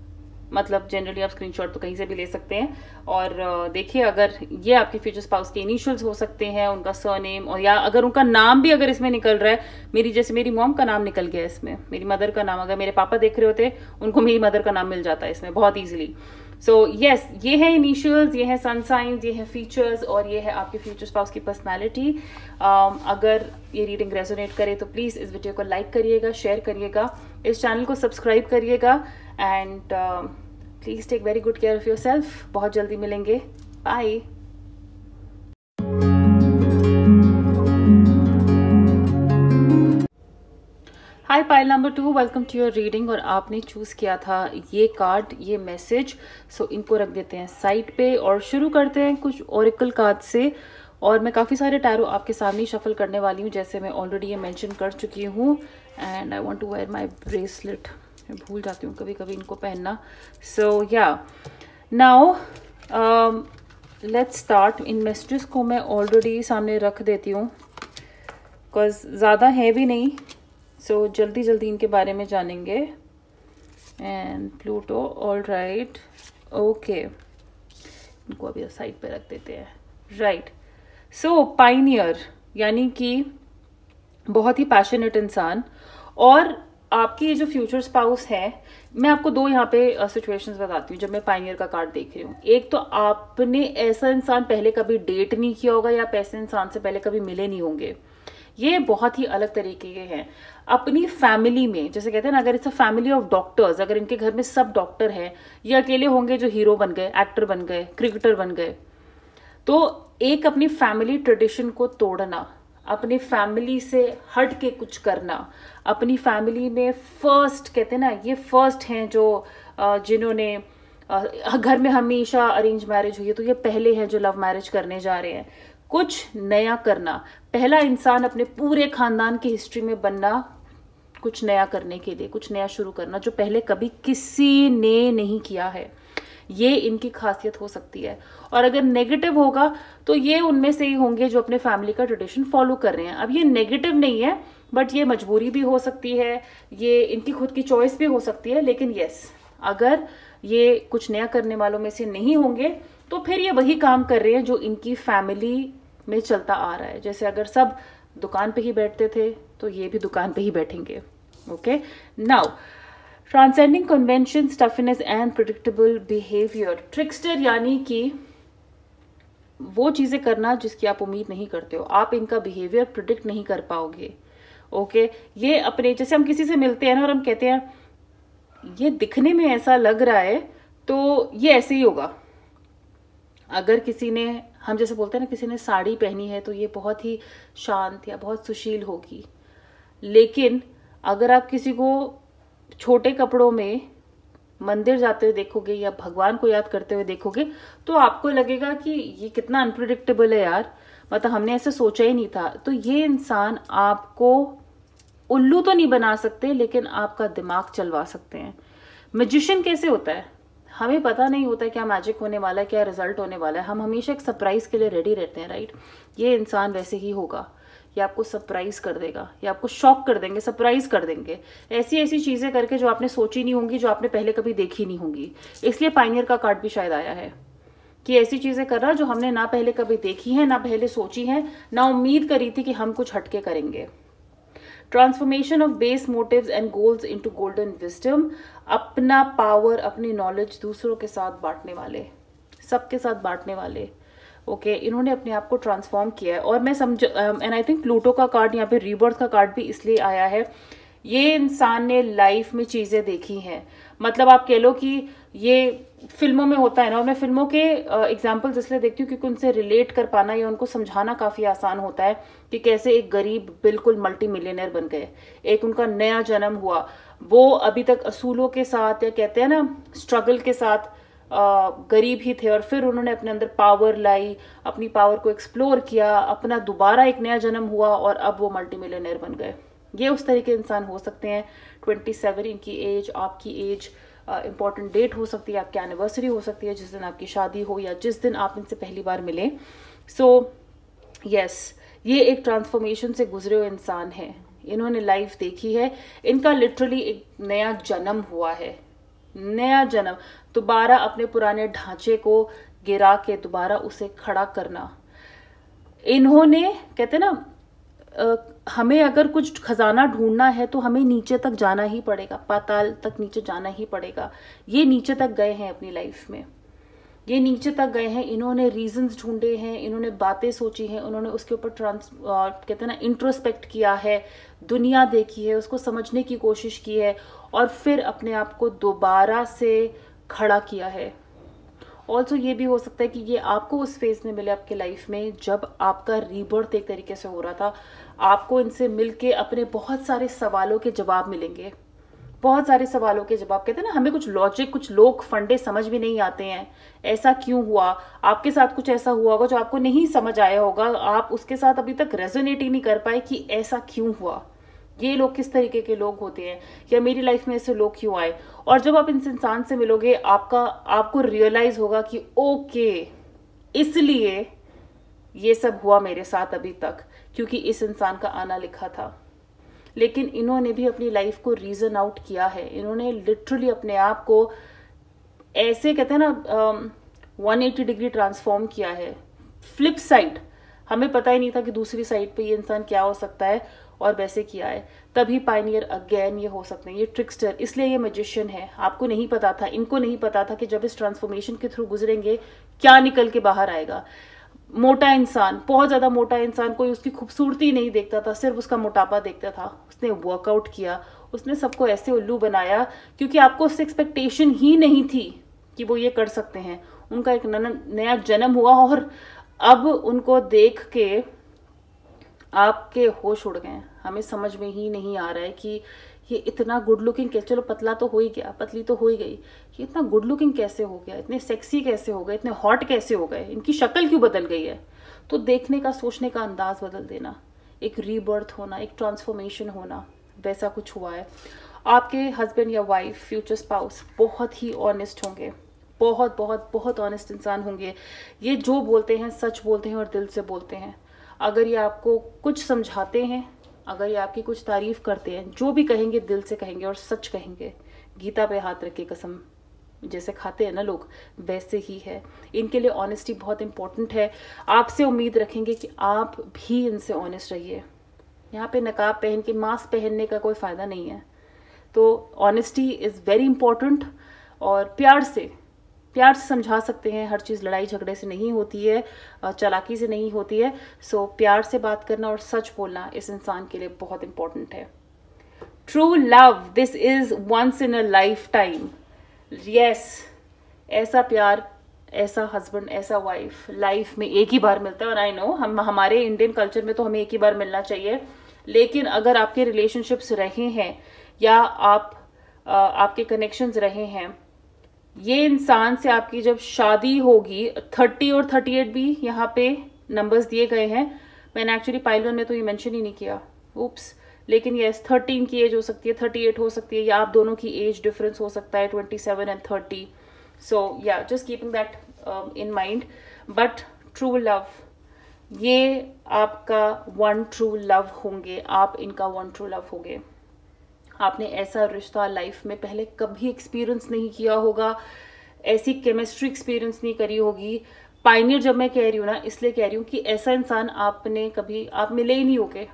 मतलब generally आप स्क्रीनशॉट तो कहीं से भी ले सकते हैं। और देखिए, अगर ये आपके फ्यूचर स्पाउस के इनिशियल्स हो सकते हैं, उनका सरनेम, और या अगर उनका नाम भी अगर इसमें निकल रहा है, जैसे मेरी मॉम का नाम निकल गया इसमें, मेरी मदर का नाम, अगर मेरे पापा देख रहे होते उनको मेरी मदर का नाम मिल जाता है इसमें बहुत ईजिली। सो यस, ये है इनिशियल्स, ये है सन साइंस, ये है फीचर्स, और ये है आपके फ्यूचर स्पाउस की पर्सनालिटी। अगर ये रीडिंग रेजोनेट करे तो प्लीज़ इस वीडियो को लाइक करिएगा, शेयर करिएगा, इस चैनल को सब्सक्राइब करिएगा, and please take very good care of your self. बहुत जल्दी मिलेंगे, bye. Hi pile number 2, welcome to your reading. और आपने चूज़ किया था ये कार्ड, ये मैसेज, सो इनको रख देते हैं साइड पे और शुरू करते हैं कुछ ओरेकल कार्ड से। और मैं काफ़ी सारे टैरो आपके सामने शफल करने वाली हूँ, जैसे मैं ऑलरेडी ये मेंशन कर चुकी हूँ। And I want to wear my bracelet, मैं भूल जाती हूँ कभी कभी इनको पहनना। सो या now let's start. In messages को मैं ऑलरेडी सामने रख देती हूँ बिकॉज ज़्यादा है भी नहीं, सो जल्दी जल्दी इनके बारे में जानेंगे। And Pluto, all right, okay, इनको अभी साइड पे रख देते हैं, राइट। सो पाइनियर, यानी कि बहुत ही पैशनेट इंसान। और आपकी ये जो फ्यूचर स्पाउस है, मैं आपको दो यहाँ पे सिचुएशंस बताती हूँ जब मैं पाइनियर का कार्ड देख रही हूँ। एक तो आपने ऐसा इंसान पहले कभी डेट नहीं किया होगा, या आप ऐसे इंसान से पहले कभी मिले नहीं होंगे, ये बहुत ही अलग तरीके के हैं। अपनी फैमिली में, जैसे कहते हैं ना, अगर it's a family of doctors, अगर इनके घर में सब डॉक्टर हैं, ये अकेले होंगे जो हीरो बन गए, एक्टर बन गए, क्रिकेटर बन गए, तो एक अपनी फैमिली ट्रेडिशन को तोड़ना, अपनी फैमिली से हट के कुछ करना, अपनी फैमिली में फर्स्ट, कहते हैं ना, ये फर्स्ट हैं जो जिन्होंने घर में हमेशा अरेंज मैरिज हुई है, तो ये पहले हैं जो लव मैरिज करने जा रहे हैं। कुछ नया करना, पहला इंसान अपने पूरे खानदान की हिस्ट्री में बनना, कुछ नया करने के लिए, कुछ नया शुरू करना जो पहले कभी किसी ने नहीं किया है, ये इनकी खासियत हो सकती है। और अगर नेगेटिव होगा तो ये उनमें से ही होंगे जो अपने फैमिली का ट्रेडिशन फॉलो कर रहे हैं। अब ये नेगेटिव नहीं है, बट ये मजबूरी भी हो सकती है, ये इनकी खुद की चॉइस भी हो सकती है। लेकिन यस, अगर ये कुछ नया करने वालों में से नहीं होंगे तो फिर ये वही काम कर रहे हैं जो इनकी फैमिली में चलता आ रहा है। जैसे अगर सब दुकान पे ही बैठते थे तो ये भी दुकान पे ही बैठेंगे। Okay, now transcending convention, toughness and predictable behaviour. Trickster यानी कि वो चीजें करना जिसकी आप उम्मीद नहीं करते हो, आप इनका बिहेवियर प्रिडिक्ट नहीं कर पाओगे। ओके, ये अपने, जैसे हम किसी से मिलते हैं ना और हम कहते हैं ये दिखने में ऐसा लग रहा है तो ये ऐसे ही होगा। अगर किसी ने, हम जैसे बोलते हैं ना, किसी ने साड़ी पहनी है तो ये बहुत ही शांत या बहुत सुशील होगी। लेकिन अगर आप किसी को छोटे कपड़ों में मंदिर जाते हुए देखोगे या भगवान को याद करते हुए देखोगे तो आपको लगेगा कि ये कितना अनप्रिडिक्टेबल है यार, मतलब हमने ऐसे सोचा ही नहीं था। तो ये इंसान आपको उल्लू तो नहीं बना सकते, लेकिन आपका दिमाग चलवा सकते हैं। मैजिशियन कैसे होता है, हमें पता नहीं होता है क्या मैजिक होने वाला है, क्या रिजल्ट होने वाला है, हम हमेशा एक सरप्राइज के लिए रेडी रहते हैं, राइट। ये इंसान वैसे ही होगा, ये आपको सरप्राइज कर देगा, ये आपको शॉक कर देंगे, सरप्राइज कर देंगे, ऐसी ऐसी चीजें करके जो आपने सोची नहीं होंगी, जो आपने पहले कभी देखी नहीं होंगी। इसलिए पायनियर का कार्ड भी शायद आया है कि ऐसी चीजें कर रहा जो हमने ना पहले कभी देखी है, ना पहले सोची है, ना उम्मीद करी थी कि हम कुछ हटके करेंगे। Transformation of base motives and goals into golden wisdom. अपना पावर, अपनी नॉलेज दूसरों के साथ बांटने वाले, सबके साथ बांटने वाले। ओके, इन्होंने अपने आप को ट्रांसफॉर्म किया है। और मैं समझ, एंड आई थिंक प्लूटो का कार्ड यहाँ पे, रीबर्थ का कार्ड भी इसलिए आया है, ये इंसान ने लाइफ में चीजें देखी हैं। मतलब आप कह लो कि ये फिल्मों में होता है ना, और मैं फिल्मों के एग्जाम्पल्स इसलिए देखती हूँ क्योंकि उनसे रिलेट कर पाना या उनको समझाना काफी आसान होता है कि कैसे एक गरीब बिल्कुल मल्टी मिलियनर बन गए, एक उनका नया जन्म हुआ, वो अभी तक असूलों के साथ, या कहते हैं ना स्ट्रगल के साथ गरीब ही थे, और फिर उन्होंने अपने अंदर पावर लाई, अपनी पावर को एक्सप्लोर किया, अपना दोबारा एक नया जन्म हुआ और अब वो मल्टी मिलियनर बन गए। ये उस तरीके इंसान हो सकते हैं। 27 इनकी एज, आपकी एज, इंपॉर्टेंट डेट हो सकती है, आपकी एनिवर्सरी हो सकती है, जिस दिन आपकी शादी हो या जिस दिन आप इनसे पहली बार मिले। सो यस, ये एक ट्रांसफॉर्मेशन से गुजरे हुए इंसान है, इन्होंने लाइफ देखी है, इनका लिटरली एक नया जन्म हुआ है, नया जन्म, दोबारा अपने पुराने ढांचे को गिरा के दोबारा उसे खड़ा करना। इन्होंने, कहते ना, हमें अगर कुछ खजाना ढूंढना है तो हमें नीचे तक जाना ही पड़ेगा, पाताल तक नीचे जाना ही पड़ेगा। ये नीचे तक गए हैं अपनी लाइफ में, ये नीचे तक गए हैं, इन्होंने रीजंस ढूंढे हैं, इन्होंने बातें सोची हैं, उन्होंने उसके ऊपर कहते हैं ना इंट्रोस्पेक्ट किया है, दुनिया देखी है, उसको समझने की कोशिश की है, और फिर अपने आप को दोबारा से खड़ा किया है। ऑल्सो ये भी हो सकता है कि ये आपको उस फेज में मिले आपके लाइफ में जब आपका रीबर्थ एक तरीके से हो रहा था। आपको इनसे मिलके अपने बहुत सारे सवालों के जवाब मिलेंगे, बहुत सारे सवालों के जवाब। कहते हैं ना, हमें कुछ लॉजिक, कुछ लोग फंडे समझ भी नहीं आते हैं, ऐसा क्यों हुआ, आपके साथ कुछ ऐसा हुआ होगा जो आपको नहीं समझ आया होगा, आप उसके साथ अभी तक रेजोनेट ही नहीं कर पाए कि ऐसा क्यों हुआ, ये लोग किस तरीके के लोग होते हैं, या मेरी लाइफ में ऐसे लोग क्यों आए। और जब आप इस इंसान से मिलोगे आपको रियलाइज होगा कि ओके, इसलिए ये सब हुआ मेरे साथ अभी तक, क्योंकि इस इंसान का आना लिखा था। लेकिन इन्होंने भी अपनी लाइफ को रीजन आउट किया है, इन्होंने लिटरली अपने आप को ऐसे, कहते हैं ना, 180 डिग्री ट्रांसफॉर्म किया है। फ्लिप साइड, हमें पता ही नहीं था कि दूसरी साइड पे ये इंसान क्या हो सकता है, और वैसे किया है। तभी पायनियर अगेन ये हो सकते हैं, ये ट्रिक्स्टर, इसलिए ये मैजिशियन है। आपको नहीं पता था, इनको नहीं पता था कि जब इस ट्रांसफॉर्मेशन के थ्रू गुजरेंगे क्या निकल के बाहर आएगा। मोटा इंसान, बहुत ज़्यादा मोटा इंसान, कोई उसकी खूबसूरती नहीं देखता था, सिर्फ उसका मोटापा देखता था। उसने वर्कआउट किया, उसने सबको ऐसे उल्लू बनाया क्योंकि आपको उससे एक्सपेक्टेशन ही नहीं थी कि वो ये कर सकते हैं। उनका एक नया जन्म हुआ और अब उनको देख के आपके होश उड़ गए। हमें समझ में ही नहीं आ रहा है कि ये इतना गुड लुकिंग कैसे, चलो पतला तो हो ही गया, पतली तो हो ही गई, ये इतना गुड लुकिंग कैसे हो गया, इतने सेक्सी कैसे हो गए, इतने हॉट कैसे हो गए, इनकी शक्ल क्यों बदल गई है। तो देखने का, सोचने का अंदाज बदल देना, एक रीबर्थ होना, एक ट्रांसफॉर्मेशन होना, वैसा कुछ हुआ है। आपके हस्बैंड या वाइफ, फ्यूचर स्पाउस बहुत ही ऑनेस्ट होंगे, बहुत बहुत बहुत ऑनेस्ट इंसान होंगे। ये जो बोलते हैं सच बोलते हैं और दिल से बोलते हैं। अगर ये आपको कुछ समझाते हैं, अगर ये आपकी कुछ तारीफ करते हैं, जो भी कहेंगे दिल से कहेंगे और सच कहेंगे। गीता पे हाथ रख के कसम जैसे खाते हैं ना लोग, वैसे ही है। इनके लिए ऑनेस्टी बहुत इंपॉर्टेंट है। आपसे उम्मीद रखेंगे कि आप भी इनसे ऑनेस्ट रहिए। यहाँ पे नकाब पहन के, मास्क पहनने का कोई फ़ायदा नहीं है। तो ऑनेस्टी इज़ वेरी इंपॉर्टेंट। और प्यार से समझा सकते हैं। हर चीज़ लड़ाई झगड़े से नहीं होती है, चालाकी से नहीं होती है। सो प्यार से बात करना और सच बोलना इस इंसान के लिए बहुत इंपॉर्टेंट है। True love, this is once in a lifetime. Yes, ऐसा प्यार, ऐसा हस्बैंड, ऐसा वाइफ लाइफ में एक ही बार मिलता है। और आई नो हमारे इंडियन कल्चर में तो हमें एक ही बार मिलना चाहिए, लेकिन अगर आपके रिलेशनशिप्स रहे हैं या आपके कनेक्शंस रहे हैं, ये इंसान से आपकी जब शादी होगी, 30 और 38 भी यहाँ पे नंबर्स दिए गए हैं। मैंने एक्चुअली पाइल में तो ये मेंशन ही नहीं किया, उप्स। लेकिन यस, 13 की एज हो सकती है, 38 हो सकती है, या आप दोनों की एज डिफरेंस हो सकता है 27 एंड 30। सो या just keeping that in mind. But true love, ये आपका वन ट्रू लव होंगे, आप इनका वन ट्रू लव होंगे। आपने ऐसा रिश्ता लाइफ में पहले कभी एक्सपीरियंस नहीं किया होगा, ऐसी केमिस्ट्री एक्सपीरियंस नहीं करी होगी। पायनियर जब मैं कह रही हूँ ना, इसलिए कह रही हूँ कि ऐसा इंसान आपने कभी, आप मिले ही नहीं होगे।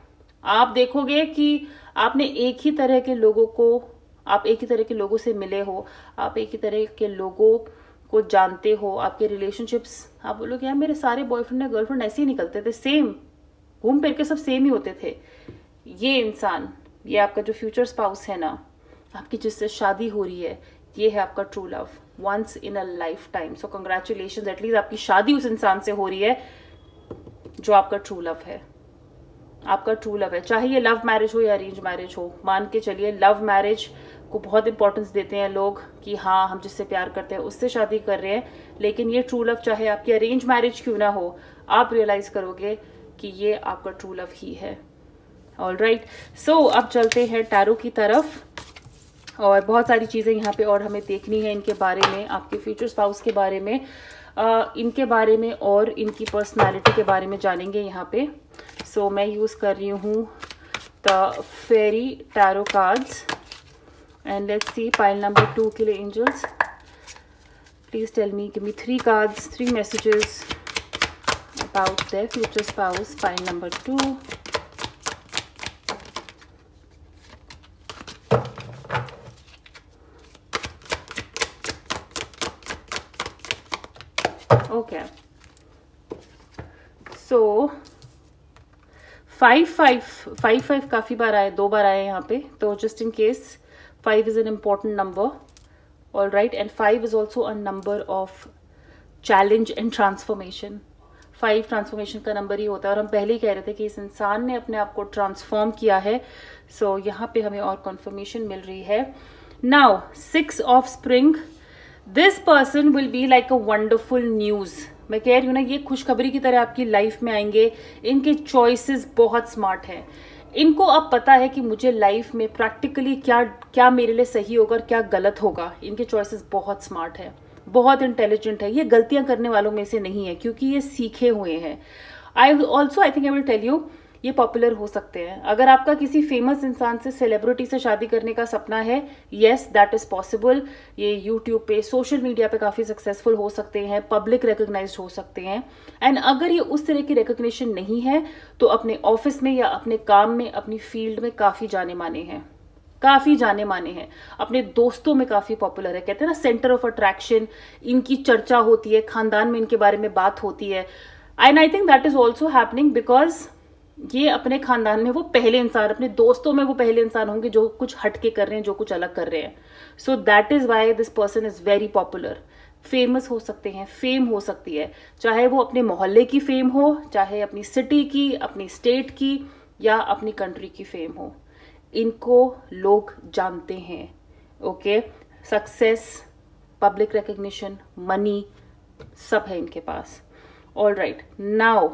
आप देखोगे कि आपने एक ही तरह के लोगों को, आप एक ही तरह के लोगों से मिले हो, आप एक ही तरह के लोगों को जानते हो, आपके रिलेशनशिप्स, आप बोलोगे यार मेरे सारे बॉयफ्रेंड या गर्लफ्रेंड ऐसे ही निकलते थे, सेम घूम फिर के सब सेम ही होते थे। ये इंसान, ये आपका जो फ्यूचर स्पाउस है ना, आपकी जिससे शादी हो रही है, ये है आपका true love, once in a lifetime. So congratulation, at least आपकी शादी उस इंसान से हो रही है जो आपका ट्रू लव है, आपका ट्रू लव है। चाहे ये लव मैरिज हो या अरेंज मैरिज हो, मान के चलिए लव मैरिज को बहुत इंपॉर्टेंस देते हैं लोग कि हाँ हम जिससे प्यार करते हैं उससे शादी कर रहे हैं, लेकिन ये ट्रू लव चाहे आपकी अरेंज मैरिज क्यों ना हो, आप रियलाइज करोगे कि ये आपका ट्रू लव ही है। ऑलराइट, सो अब चलते हैं टैरो की तरफ। और बहुत सारी चीज़ें यहाँ पे और हमें देखनी है इनके बारे में, आपके फ्यूचर स्पाउस के बारे में, इनके बारे में और इनकी पर्सनालिटी के बारे में जानेंगे यहाँ पे। सो मैं यूज़ कर रही हूँ the fairy tarot cards and let's see pile number 2 के लिए angels please tell me, give me 3 cards, 3 messages about their future spouse, pile number 2। Okay, so 5 काफ़ी बार आए, 2 बार आए यहाँ पे, तो just in case 5 is an important number, all right. And 5 is also a number of challenge and transformation. 5 transformation का number ही होता है, और हम पहले ही कह रहे थे कि इस इंसान ने अपने आप को ट्रांसफॉर्म किया है। सो यहाँ पे हमें और कन्फर्मेशन मिल रही है। Now 6 of spring, this person will be like a wonderful news. मैं कह रही हूँ ना, ये खुशखबरी की तरह आपकी लाइफ में आएंगे। इनके चॉइसेस बहुत स्मार्ट हैं, इनको अब पता है कि मुझे लाइफ में प्रैक्टिकली क्या क्या मेरे लिए सही होगा और क्या गलत होगा। इनके चॉइसेस बहुत स्मार्ट है, बहुत इंटेलिजेंट है, ये गलतियां करने वालों में से नहीं है क्योंकि ये सीखे हुए हैं। I think I will tell you, ये पॉपुलर हो सकते हैं। अगर आपका किसी फेमस इंसान से, सेलिब्रिटी से शादी करने का सपना है, येस दैट इज पॉसिबल। ये यूट्यूब पे, सोशल मीडिया पे काफ़ी सक्सेसफुल हो सकते हैं, पब्लिक रिकग्नाइज्ड हो सकते हैं। एंड अगर ये उस तरह की रिकग्निशन नहीं है तो अपने ऑफिस में या अपने काम में, अपनी फील्ड में काफ़ी जाने माने हैं, काफ़ी जाने माने हैं, अपने दोस्तों में काफ़ी पॉपुलर है। कहते हैं ना सेंटर ऑफ अट्रैक्शन, इनकी चर्चा होती है, खानदान में इनके बारे में बात होती है। And I think that is also happening because ये अपने खानदान में वो पहले इंसान, अपने दोस्तों में वो पहले इंसान होंगे जो कुछ हटके कर रहे हैं, जो कुछ अलग कर रहे हैं. So that is why this person is very popular. Famous हो सकते हैं, फेम हो सकती है, चाहे वो अपने मोहल्ले की फेम हो, चाहे अपनी सिटी की, अपनी स्टेट की, या अपनी कंट्री की फेम हो. इनको लोग जानते हैं. Okay, success, public recognition, money, सब है इनके पास. ऑल राइट, नाउ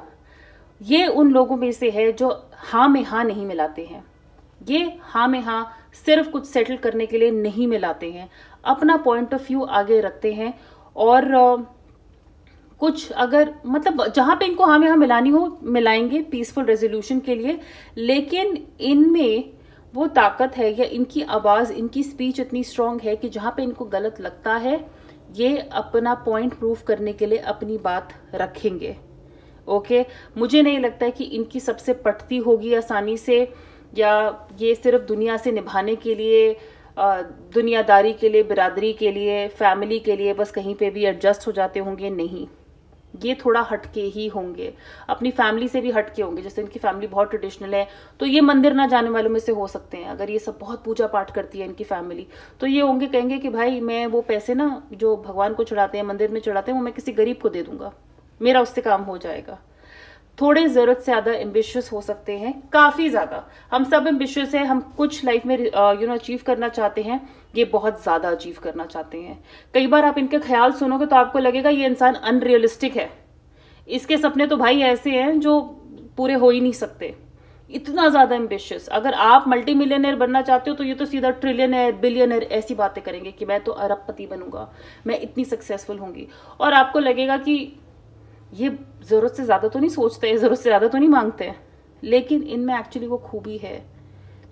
ये उन लोगों में से है जो हाँ में हाँ नहीं मिलाते हैं. ये हाँ में हाँ सिर्फ कुछ सेटल करने के लिए नहीं मिलाते हैं, अपना पॉइंट ऑफ व्यू आगे रखते हैं. और कुछ अगर मतलब जहां पे इनको हाँ में हाँ मिलानी हो मिलाएंगे पीसफुल रेजोल्यूशन के लिए. लेकिन इनमें वो ताकत है या इनकी आवाज, इनकी स्पीच इतनी स्ट्रांग है कि जहां पे इनको गलत लगता है ये अपना पॉइंट प्रूव करने के लिए अपनी बात रखेंगे. ओके, मुझे नहीं लगता है कि इनकी सबसे पटती होगी आसानी से, या ये सिर्फ दुनिया से निभाने के लिए, दुनियादारी के लिए, बिरादरी के लिए, फैमिली के लिए बस कहीं पे भी एडजस्ट हो जाते होंगे. नहीं, ये थोड़ा हटके ही होंगे, अपनी फैमिली से भी हटके होंगे. जैसे इनकी फैमिली बहुत ट्रेडिशनल है तो ये मंदिर ना जाने वालों में से हो सकते हैं. अगर ये सब बहुत पूजा पाठ करती है इनकी फैमिली, तो ये होंगे, कहेंगे कि भाई मैं वो पैसे ना जो भगवान को चढ़ाते हैं, मंदिर में चढ़ाते हैं, वो मैं किसी गरीब को दे दूंगा, मेरा उससे काम हो जाएगा. थोड़े जरूरत से ज्यादा एम्बिशियस हो सकते हैं, काफी ज्यादा. हम सब एम्बिशियस हैं, हम कुछ लाइफ में अचीव करना चाहते हैं, ये बहुत ज्यादा अचीव करना चाहते हैं. कई बार आप इनके ख्याल सुनोगे तो आपको लगेगा ये इंसान अनरियलिस्टिक है, इसके सपने तो भाई ऐसे हैं जो पूरे हो ही नहीं सकते. इतना ज्यादा एम्बिशियस. अगर आप मल्टी मिलियनर बनना चाहते हो तो ये तो सीधा ट्रिलियनर, बिलियनर ऐसी बातें करेंगे कि मैं तो अरबपति बनूंगा, मैं इतनी सक्सेसफुल होंगी. और आपको लगेगा कि ये जरूरत से ज्यादा तो नहीं सोचते, जरूरत से ज्यादा तो नहीं मांगते, लेकिन इनमें एक्चुअली वो खूबी है.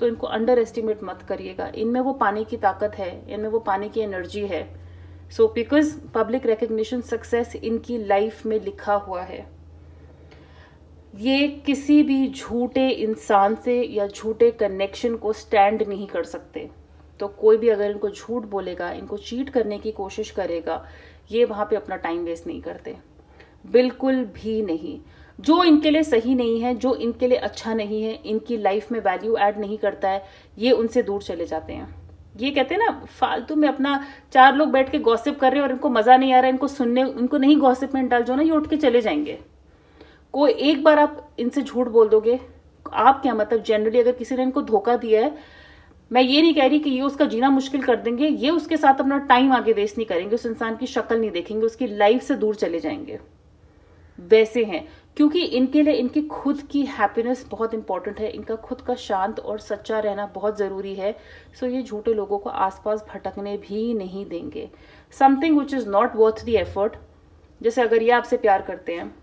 तो इनको अंडर एस्टिमेट मत करिएगा. इनमें वो पाने की ताकत है, इनमें वो पाने की एनर्जी है. So because public recognition, success इनकी लाइफ में लिखा हुआ है. ये किसी भी झूठे इंसान से या झूठे कनेक्शन को स्टैंड नहीं कर सकते. तो कोई भी अगर इनको झूठ बोलेगा, इनको चीट करने की कोशिश करेगा, ये वहां पे अपना टाइम वेस्ट नहीं करते, बिल्कुल भी नहीं. जो इनके लिए सही नहीं है, जो इनके लिए अच्छा नहीं है, इनकी लाइफ में वैल्यू ऐड नहीं करता है, ये उनसे दूर चले जाते हैं. ये कहते हैं ना, फालतू में अपना 4 लोग बैठ के गॉसिप कर रहे हैं और इनको मजा नहीं आ रहा है, इनको सुनने, इनको नहीं गॉसिप में डाल जो ना, ये उठ के चले जाएंगे. कोई एक बार आप इनसे झूठ बोल दोगे, आप क्या मतलब जनरली अगर किसी ने इनको धोखा दिया है, मैं ये नहीं कह रही कि ये उसका जीना मुश्किल कर देंगे, ये उसके साथ अपना टाइम आगे वेस्ट नहीं करेंगे, उस इंसान की शक्ल नहीं देखेंगे, उसकी लाइफ से दूर चले जाएंगे. वैसे हैं, क्योंकि इनके लिए इनकी खुद की हैप्पीनेस बहुत इंपॉर्टेंट है, इनका खुद का शांत और सच्चा रहना बहुत जरूरी है. सो ये झूठे लोगों को आसपास भटकने भी नहीं देंगे. Something which is not worth the effort. जैसे अगर ये आपसे प्यार करते हैं,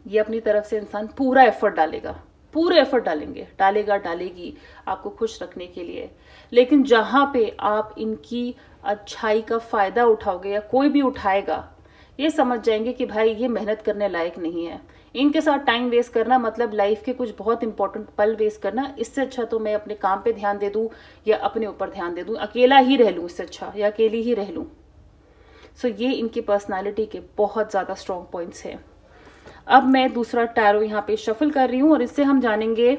ये अपनी तरफ से इंसान पूरा एफर्ट डालेगा, पूरे एफर्ट डालेगी आपको खुश रखने के लिए. लेकिन जहां पे आप इनकी अच्छाई का फायदा उठाओगे या कोई भी उठाएगा, ये समझ जाएंगे कि भाई ये मेहनत करने लायक नहीं है. इनके साथ टाइम वेस्ट करना मतलब लाइफ के कुछ बहुत इंपॉर्टेंट पल वेस्ट करना. इससे अच्छा तो मैं अपने काम पे ध्यान दे दूं या अपने ऊपर ध्यान दे दूं, अकेला ही रह लूं, इससे अच्छा या अकेली ही रह लूं. सो ये इनकी पर्सनालिटी के बहुत ज्यादा स्ट्रॉन्ग पॉइंट्स हैं. अब मैं दूसरा टैरो यहाँ पे शफल कर रही हूँ और इससे हम जानेंगे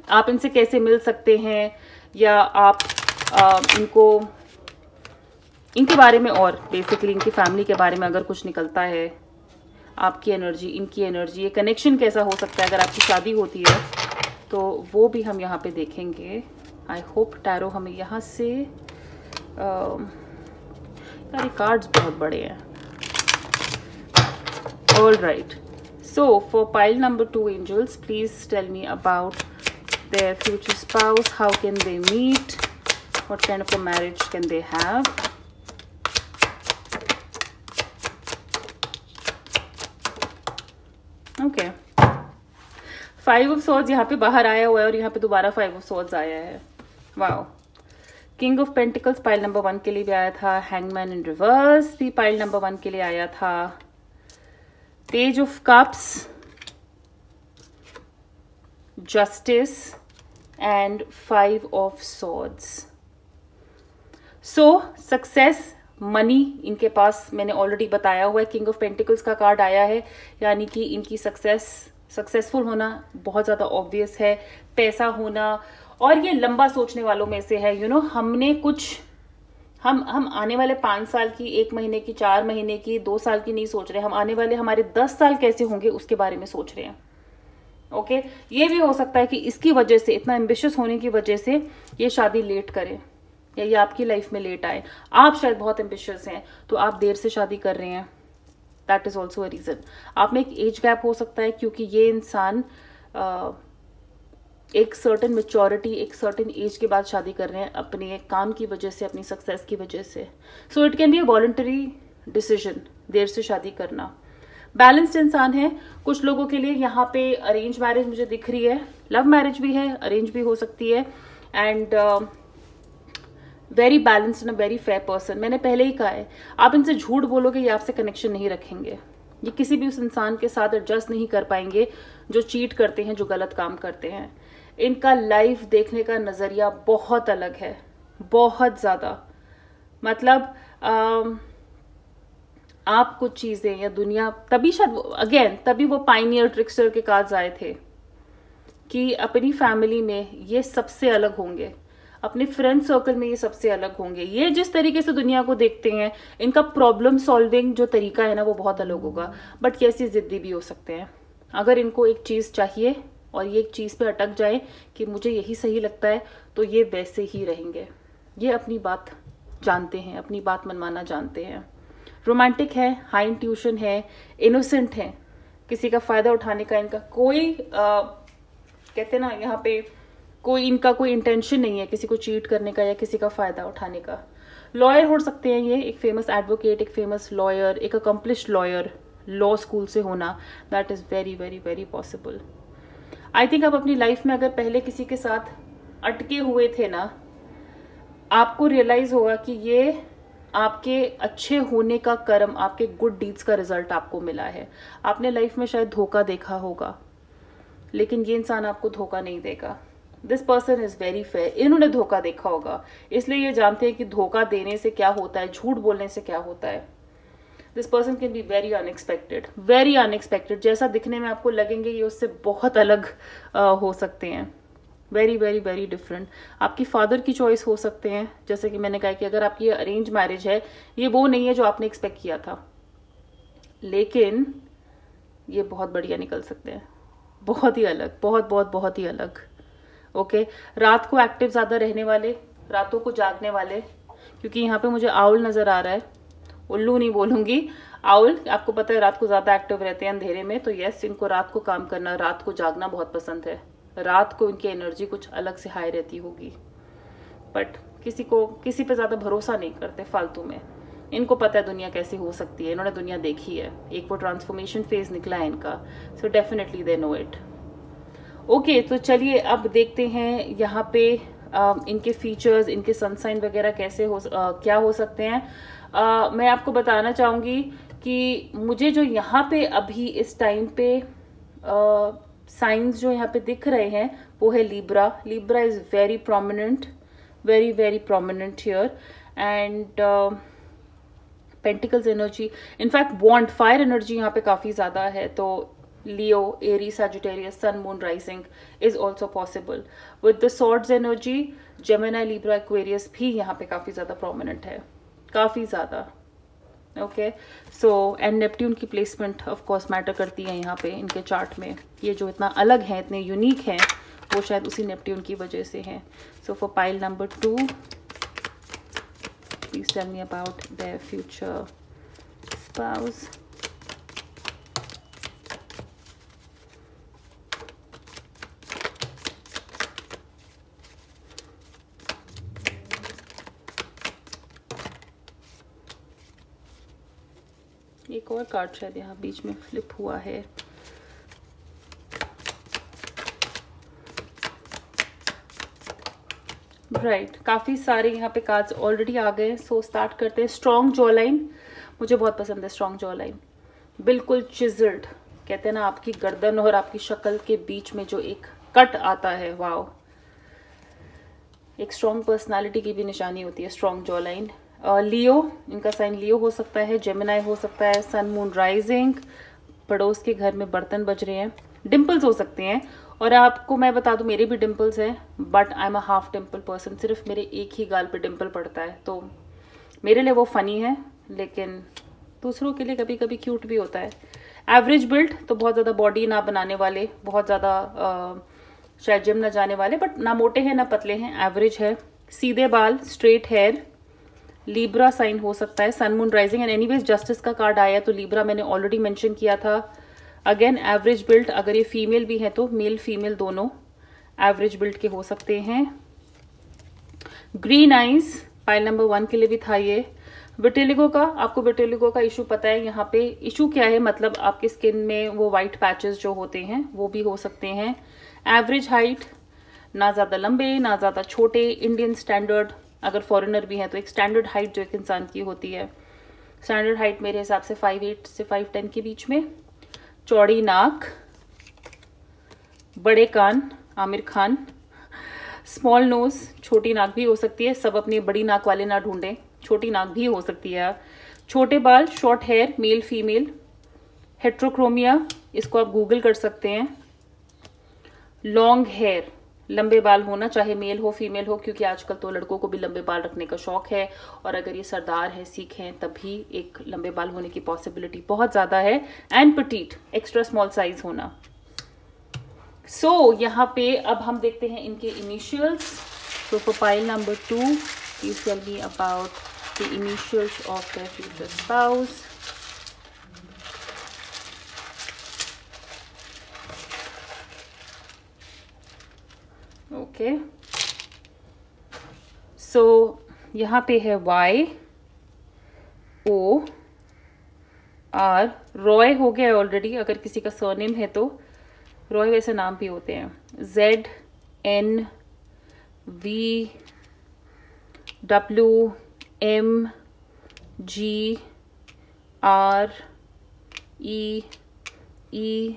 आप इनसे कैसे मिल सकते हैं, या आप इनको, इनके बारे में, और बेसिकली इनकी फैमिली के बारे में अगर कुछ निकलता है, आपकी एनर्जी, इनकी एनर्जी, ये कनेक्शन कैसा हो सकता है अगर आपकी शादी होती है, तो वो भी हम यहाँ पे देखेंगे. आई होप टैरो हमें यहाँ से, यार कार्ड्स बहुत बड़े हैं. All right, so for pile number 2 angels, please tell me about their future spouse. How can they meet? What kind of a marriage can they have? Okay, 5 of Swords यहाँ पे बाहर आया हुआ है और यहाँ पे दोबारा 5 of Swords आया है. Wow. King of Pentacles pile number 1 के लिए भी आया था. Hangman in reverse भी पाइल नंबर 1 के लिए आया था. Page of Cups, Justice and 5 of Swords. So success, money इनके पास मैंने ऑलरेडी बताया हुआ है, किंग ऑफ पेंटिकल्स का कार्ड आया है, यानी कि इनकी सक्सेसफुल होना बहुत ज़्यादा ऑब्वियस है, पैसा होना, और ये लंबा सोचने वालों में से है। हमने कुछ हम आने वाले 5 साल की, 1 महीने की, 4 महीने की, 2 साल की नहीं सोच रहे, हम आने वाले हमारे 10 साल कैसे होंगे उसके बारे में सोच रहे हैं। ओके, ये भी हो सकता है कि इसकी वजह से, इतना एम्बिशियस होने की वजह से ये शादी लेट करें, या ये आपकी लाइफ में लेट आए। आप शायद बहुत एम्बिशियस हैं तो आप देर से शादी कर रहे हैं, that is also a reason. आप में एक एज गैप हो सकता है, क्योंकि ये इंसान एक सर्टेन मेच्योरिटी, एक सर्टेन एज के बाद शादी कर रहे हैं, अपने काम की वजह से, अपनी सक्सेस की वजह से। So it can be a voluntary decision देर से शादी करना। बैलेंस्ड इंसान है। कुछ लोगों के लिए यहाँ पे अरेंज मैरिज मुझे दिख रही है, लव मैरिज भी है, अरेंज भी हो सकती है, and very balanced and very fair person. मैंने पहले ही कहा है, आप इनसे झूठ बोलोगे ये आपसे कनेक्शन नहीं रखेंगे, ये किसी भी उस इंसान के साथ एडजस्ट नहीं कर पाएंगे जो चीट करते हैं, जो गलत काम करते हैं। इनका लाइफ देखने का नजरिया बहुत अलग है, बहुत ज्यादा। मतलब आप कुछ चीजें या दुनिया, तभी शायद अगेन तभी वो पाइनियर ट्रिक्स्टर के कार्ड्स आए थे कि अपनी फैमिली में ये सबसे अलग होंगे, अपने फ्रेंड सर्कल में ये सबसे अलग होंगे। ये जिस तरीके से दुनिया को देखते हैं, इनका प्रॉब्लम सॉल्विंग जो तरीका है ना, वो बहुत अलग होगा। बट कैसी जिद्दी भी हो सकते हैं। अगर इनको एक चीज चाहिए और ये एक चीज पे अटक जाए कि मुझे यही सही लगता है, तो ये वैसे ही रहेंगे। ये अपनी बात जानते हैं, अपनी बात मनवाना जानते हैं। रोमांटिक है, हाई इंट्यूशन है, इनोसेंट है, किसी का फायदा उठाने का इनका कोई कहते ना यहाँ पे इनका कोई इंटेंशन नहीं है किसी को चीट करने का या किसी का फायदा उठाने का। लॉयर हो सकते हैं ये, एक फेमस एडवोकेट, एक फेमस लॉयर, एक अकम्पलिश्ड लॉयर, लॉ स्कूल से होना, that is very very very possible. I think आप अपनी लाइफ में अगर पहले किसी के साथ अटके हुए थे ना, आपको रियलाइज होगा कि ये आपके अच्छे होने का कर्म, आपके गुड डीड्स का रिजल्ट आपको मिला है। आपने लाइफ में शायद धोखा देखा होगा, लेकिन ये इंसान आपको धोखा नहीं देगा। This person is very fair. इन्होंने धोखा देखा होगा, इसलिए ये जानते हैं कि धोखा देने से क्या होता है, झूठ बोलने से क्या होता है। This person can be very unexpected, very unexpected. जैसा दिखने में आपको लगेंगे, ये उससे बहुत अलग हो सकते हैं, वेरी वेरी वेरी डिफरेंट। आपकी फादर की चॉइस हो सकते हैं, जैसे कि मैंने कहा कि अगर आपकी अरेंज मैरिज है, ये वो नहीं है जो आपने एक्सपेक्ट किया था, लेकिन ये बहुत बढ़िया निकल सकते हैं, बहुत ही अलग, बहुत बहुत बहुत ही अलग। ओके, रात को एक्टिव ज्यादा रहने वाले, रातों को जागने वाले, क्योंकि यहाँ पे मुझे आउल नजर आ रहा है, उल्लू नहीं बोलूंगी, आउल। आपको पता है रात को ज्यादा एक्टिव रहते हैं अंधेरे में, तो यस, इनको रात को काम करना, रात को जागना बहुत पसंद है। रात को इनकी एनर्जी कुछ अलग से हाई रहती होगी, बट किसी पे ज्यादा भरोसा नहीं करते फालतू में। इनको पता है दुनिया कैसी हो सकती है, इन्होंने दुनिया देखी है, एक वो ट्रांसफॉर्मेशन फेज निकला है इनका, so definitely they know it. Okay, तो चलिए अब देखते हैं यहाँ पे इनके फीचर्स, इनके सनसाइन वगैरह कैसे क्या हो सकते हैं। मैं आपको बताना चाहूंगी कि मुझे जो यहाँ पे अभी इस टाइम पे साइंस जो यहाँ पे दिख रहे हैं वो है Libra. Libra is very prominent, very very prominent here, and pentacles energy, in fact bond fire energy यहाँ पे काफी ज्यादा है। तो Leo, Aries, Sagittarius, sun, moon, rising is also possible. With the swords energy, Gemini, Libra, Aquarius भी यहाँ पे काफी ज्यादा प्रोमिनेंट है, काफी ज्यादा। ओके, सो एंड नेपट्यून की प्लेसमेंट ऑफ कोर्स मैटर करती है यहाँ पे इनके चार्ट में। ये जो इतना अलग है, इतने यूनिक हैं, वो शायद उसी नेपट्यून की वजह से है। So for pile number 2, please tell me about their future spouse. एक और कार्ड शायद यहाँ बीच में फ्लिप हुआ है। राइट, काफी सारे यहाँ पे कार्ड्स ऑलरेडी आ गए। सो स्टार्ट करते हैं। स्ट्रॉन्ग जॉ लाइन, मुझे बहुत पसंद है स्ट्रॉन्ग जॉ लाइन, बिल्कुल चिजल्ड। कहते हैं ना, आपकी गर्दन और आपकी शक्ल के बीच में जो एक कट आता है, वाओ, एक स्ट्रॉन्ग पर्सनालिटी की भी निशानी होती है स्ट्रॉन्ग जॉ लाइन। लियो, इनका साइन लियो हो सकता है, जेमिनाई हो सकता है, सन मून राइजिंग, पड़ोस के घर में बर्तन बज रहे हैं, डिम्पल्स हो सकते हैं। और आपको मैं बता दूं मेरे भी डिम्पल्स हैं, but I am a half Dimple person, सिर्फ मेरे एक ही गाल पे डिम्पल पड़ता है, तो मेरे लिए वो फनी है, लेकिन दूसरों के लिए कभी कभी क्यूट भी होता है। एवरेज बिल्ड, तो बहुत ज़्यादा बॉडी ना बनाने वाले, बहुत ज़्यादा शायद जिम ना जाने वाले, बट ना मोटे हैं ना पतले हैं, एवरेज है। सीधे बाल, स्ट्रेट हेयर, लीब्रा साइन हो सकता है, sun moon rising, and anyways justice का कार्ड आया तो लीब्रा मैंने ऑलरेडी मेंशन किया था। अगेन एवरेज बिल्ड, अगर ये फीमेल भी है तो मेल फीमेल दोनों एवरेज बिल्ड के हो सकते हैं। ग्रीन आइज, पाइल नंबर 1 के लिए भी था ये। विटिलिगो का, आपको विटिलिगो का इशू पता है, यहाँ पे इशू क्या है, मतलब आपके स्किन में वो वाइट पैचेस जो होते हैं वो भी हो सकते हैं। एवरेज हाइट, ना ज़्यादा लंबे ना ज़्यादा छोटे, इंडियन स्टैंडर्ड, अगर फॉरेनर भी हैं तो एक स्टैंडर्ड हाइट जो एक इंसान की होती है, स्टैंडर्ड हाइट मेरे हिसाब से 5'8" से 5'10" के बीच में। चौड़ी नाक, बड़े कान, आमिर खान। स्मॉल नोज, छोटी नाक भी हो सकती है, सब अपनी बड़ी नाक वाले ना ढूंढें, छोटी नाक भी हो सकती है। छोटे बाल, शॉर्ट हेयर, मेल फीमेल। हेट्रोक्रोमिया, इसको आप गूगल कर सकते हैं। लॉन्ग हेयर, लंबे बाल होना, चाहे मेल हो फीमेल हो, क्योंकि आजकल तो लड़कों को भी लंबे बाल रखने का शौक है, और अगर ये सरदार है, सिख हैं, तभी एक लंबे बाल होने की पॉसिबिलिटी बहुत ज़्यादा है। And petite, extra small size होना। सो यहाँ पे अब हम देखते हैं इनके initials. So for pile number 2, please tell me about the initials of their future spouse. Okay, so यहाँ पे है Y O R, रॉय हो गया ऑलरेडी, अगर किसी का सरनेम है तो रॉय वैसे नाम भी होते हैं। Z N V W M G R E E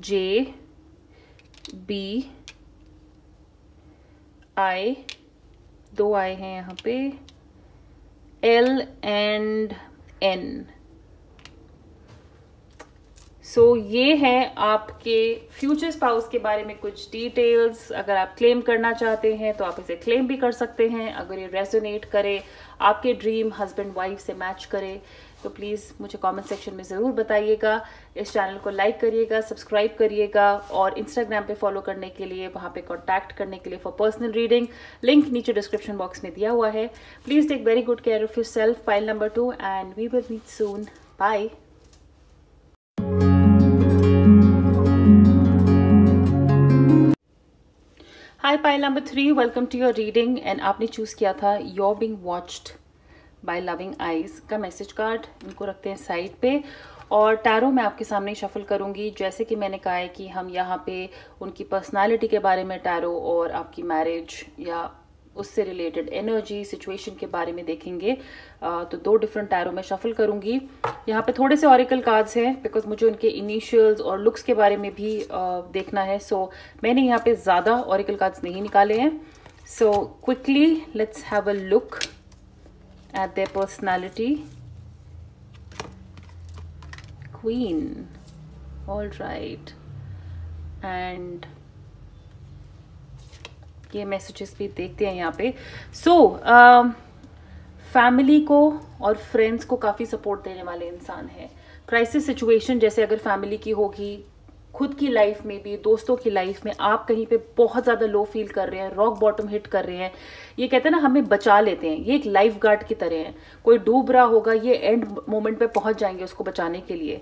J B I, 2 I हैं यहाँ पे, L and N। सो ये है आपके फ्यूचर स्पाउस के बारे में कुछ डिटेल्स। अगर आप क्लेम करना चाहते हैं तो आप इसे क्लेम भी कर सकते हैं। अगर ये रेजोनेट करे, आपके ड्रीम हस्बैंड वाइफ से मैच करे, तो प्लीज़ मुझे कमेंट सेक्शन में ज़रूर बताइएगा। इस चैनल को लाइक करिएगा, सब्सक्राइब करिएगा, और इंस्टाग्राम पे फॉलो करने के लिए, वहाँ पे कॉन्टैक्ट करने के लिए फॉर पर्सनल रीडिंग, लिंक नीचे डिस्क्रिप्शन बॉक्स में दिया हुआ है। Please take very good care of yourself, pile number 2, and we will meet soon. Bye. Hi pile number 3, welcome to your reading. And आपने चूज किया था your being watched by loving eyes का message card. इनको रखते हैं side पे, और tarot मैं आपके सामने शफल करूंगी। जैसे कि मैंने कहा है कि हम यहाँ पे उनकी पर्सनालिटी के बारे में टैरो, और आपकी मैरिज या उससे रिलेटेड एनर्जी सिचुएशन के बारे में देखेंगे। तो 2 डिफरेंट टैरो में शफल करूंगी। यहाँ पे थोड़े से ऑरिकल कार्ड्स हैं, बिकॉज मुझे उनके इनिशियल्स और लुक्स के बारे में भी देखना है। सो मैंने यहाँ पे ज़्यादा ऑरिकल कार्ड्स नहीं निकाले हैं। So quickly let's have a look at their personality. Queen, all right, and ये मैसेजेस भी देखते हैं यहाँ पे। सो फैमिली को और फ्रेंड्स को काफ़ी सपोर्ट देने वाले इंसान हैं। क्राइसिस सिचुएशन जैसे अगर फैमिली की होगी, खुद की लाइफ में भी, दोस्तों की लाइफ में, आप कहीं पे बहुत ज़्यादा लो फील कर रहे हैं, रॉक बॉटम हिट कर रहे हैं, ये कहते हैं ना हमें बचा लेते हैं, ये एक लाइफ गार्ड की तरह है। कोई डूब रहा होगा, ये एंड मोमेंट पे पहुंच जाएंगे उसको बचाने के लिए।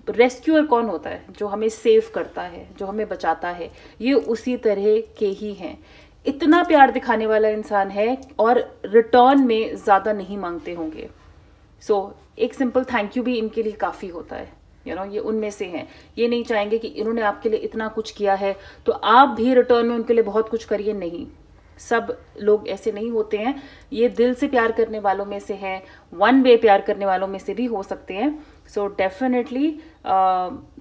रेस्क्यूअर कौन होता है? जो हमें सेव करता है, जो हमें बचाता है, ये उसी तरह के ही हैं। इतना प्यार दिखाने वाला इंसान है, और रिटर्न में ज़्यादा नहीं मांगते होंगे। सो एक सिंपल थैंक यू भी इनके लिए काफ़ी होता है। ये उनमें से हैं। ये नहीं चाहेंगे कि इन्होंने आपके लिए इतना कुछ किया है तो आप भी रिटर्न में उनके लिए बहुत कुछ करिए, नहीं। सब लोग ऐसे नहीं होते हैं। ये दिल से प्यार करने वालों में से हैं, वन वे प्यार करने वालों में से भी हो सकते हैं। सो डेफिनेटली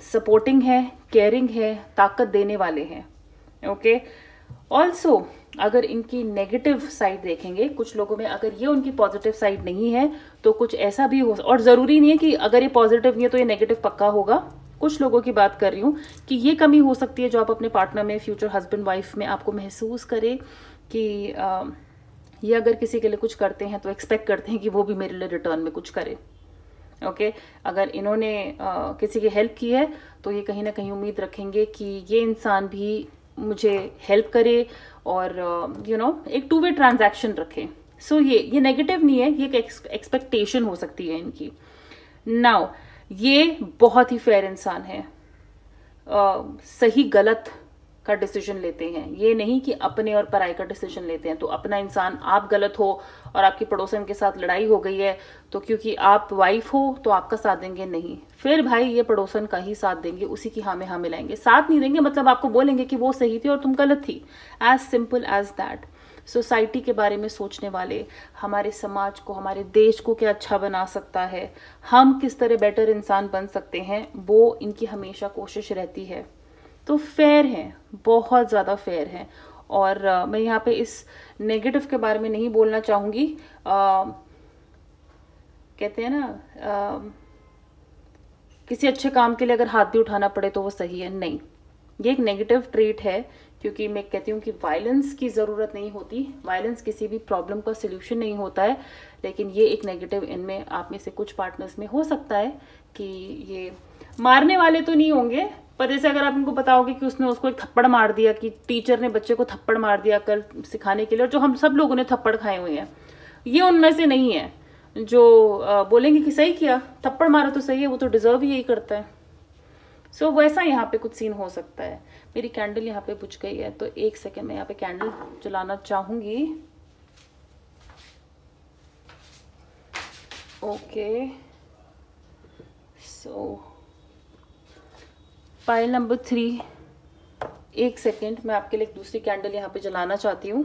सपोर्टिंग है, केयरिंग है, ताकत देने वाले हैं। ओके, ऑल्सो अगर इनकी नेगेटिव साइड देखेंगे कुछ लोगों में, अगर ये उनकी पॉजिटिव साइड नहीं है तो कुछ ऐसा भी हो, और ज़रूरी नहीं है कि अगर ये पॉजिटिव नहीं है तो ये नेगेटिव पक्का होगा। कुछ लोगों की बात कर रही हूँ कि ये कमी हो सकती है जो आप अपने पार्टनर में, फ्यूचर हस्बैंड वाइफ में आपको महसूस करें कि ये अगर किसी के लिए कुछ करते हैं तो एक्सपेक्ट करते हैं कि वो भी मेरे लिए रिटर्न में कुछ करे। ओके अगर इन्होंने किसी की हेल्प की है तो ये कहीं ना कहीं उम्मीद रखेंगे कि ये इंसान भी मुझे हेल्प करे और एक टू वे ट्रांजैक्शन रखे। सो ये नेगेटिव नहीं है, ये एक एक्सपेक्टेशन हो सकती है इनकी। नाउ ये बहुत ही फेयर इंसान है, सही गलत का डिसीजन लेते हैं, ये नहीं कि अपने और पराई का डिसीजन लेते हैं। तो अपना इंसान, आप गलत हो और आपकी पड़ोसन के साथ लड़ाई हो गई है तो क्योंकि आप वाइफ हो तो आपका साथ देंगे नहीं, फिर भाई ये पड़ोसन का ही साथ देंगे, उसी की हाँ में हाँ मिलाएंगे। साथ नहीं देंगे मतलब आपको बोलेंगे कि वो सही थी और तुम गलत थी, as simple as that. Society के बारे में सोचने वाले, हमारे समाज को, हमारे देश को क्या अच्छा बना सकता है, हम किस तरह बेटर इंसान बन सकते हैं, वो इनकी हमेशा कोशिश रहती है। तो फेयर हैं, बहुत ज़्यादा फेयर हैं। और मैं यहाँ पे इस नेगेटिव के बारे में नहीं बोलना चाहूँगी। कहते हैं ना किसी अच्छे काम के लिए अगर हाथ भी उठाना पड़े तो वो सही है, नहीं, ये एक नेगेटिव ट्रेट है। क्योंकि मैं कहती हूँ कि वायलेंस की ज़रूरत नहीं होती, वायलेंस किसी भी प्रॉब्लम का सल्यूशन नहीं होता है, लेकिन ये एक नेगेटिव इनमें आप में से कुछ पार्टनर्स में हो सकता है कि ये मारने वाले तो नहीं होंगे, पर जैसे अगर आप इनको बताओगे कि उसने उसको एक थप्पड़ मार दिया, कि टीचर ने बच्चे को थप्पड़ मार दिया कल सिखाने के लिए, और जो हम सब लोगों ने थप्पड़ खाए हुए हैं, ये उनमें से नहीं है जो बोलेंगे कि सही किया, थप्पड़ मारा तो सही है, वो तो डिजर्व ही यही करता है। सो वैसा यहाँ पे कुछ सीन हो सकता है। मेरी कैंडल यहाँ पे बुझ गई है तो एक सेकेंड में यहाँ पे कैंडल जलाना चाहूंगी। ओके सो पाइल नंबर 3, एक सेकेंड, मैं आपके लिए एक दूसरी कैंडल यहाँ पे जलाना चाहती हूँ।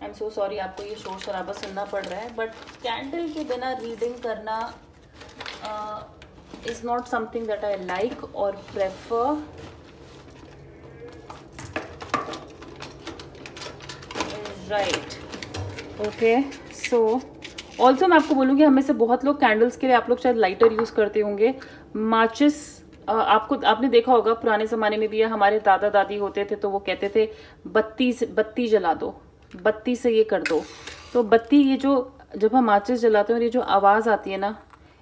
आई एम सो सॉरी आपको ये शोर शराबा सुनना पड़ रहा है, बट कैंडल के बिना रीडिंग करना is not something that I like और prefer. Right, okay so also मैं आपको बोलूँगी, हमें से बहुत लोग कैंडल्स के लिए, आप लोग शायद लाइटर यूज़ करते होंगे, माचिस। आपने देखा होगा पुराने ज़माने में भी, हमारे दादा दादी होते थे तो वो कहते थे बत्ती जला दो, बत्ती से ये कर दो। तो बत्ती, ये जो जब हम माचिस जलाते हैं और ये जो आवाज़ आती है ना,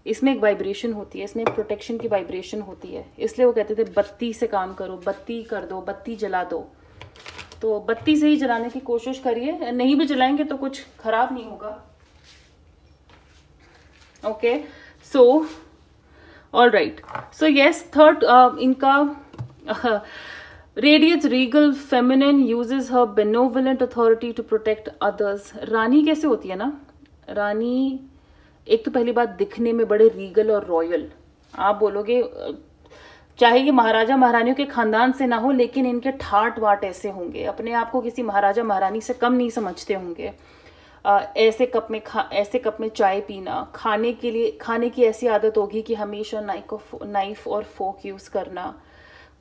इसमें एक वाइब्रेशन होती है, इसमें एक प्रोटेक्शन की वाइब्रेशन होती है, इसलिए वो कहते थे बत्ती से काम करो, बत्ती कर दो, बत्ती जला दो। तो बत्ती से ही जलाने की कोशिश करिए, नहीं भी जलाएंगे तो कुछ खराब नहीं होगा। Okay so all right, so yes, third इनका radiates regal feminine, uses her benevolent authority to protect others. रानी कैसे होती है ना, रानी एक तो पहली बात दिखने में बड़े रीगल और रॉयल, आप बोलोगे चाहे ये महाराजा महारानियों के खानदान से ना हो, लेकिन इनके ठाट वाट ऐसे होंगे, अपने आप को किसी महाराजा महारानी से कम नहीं समझते होंगे। ऐसे कप में चाय पीना, खाने की ऐसी आदत होगी कि हमेशा नाइफ और फोक यूज़ करना,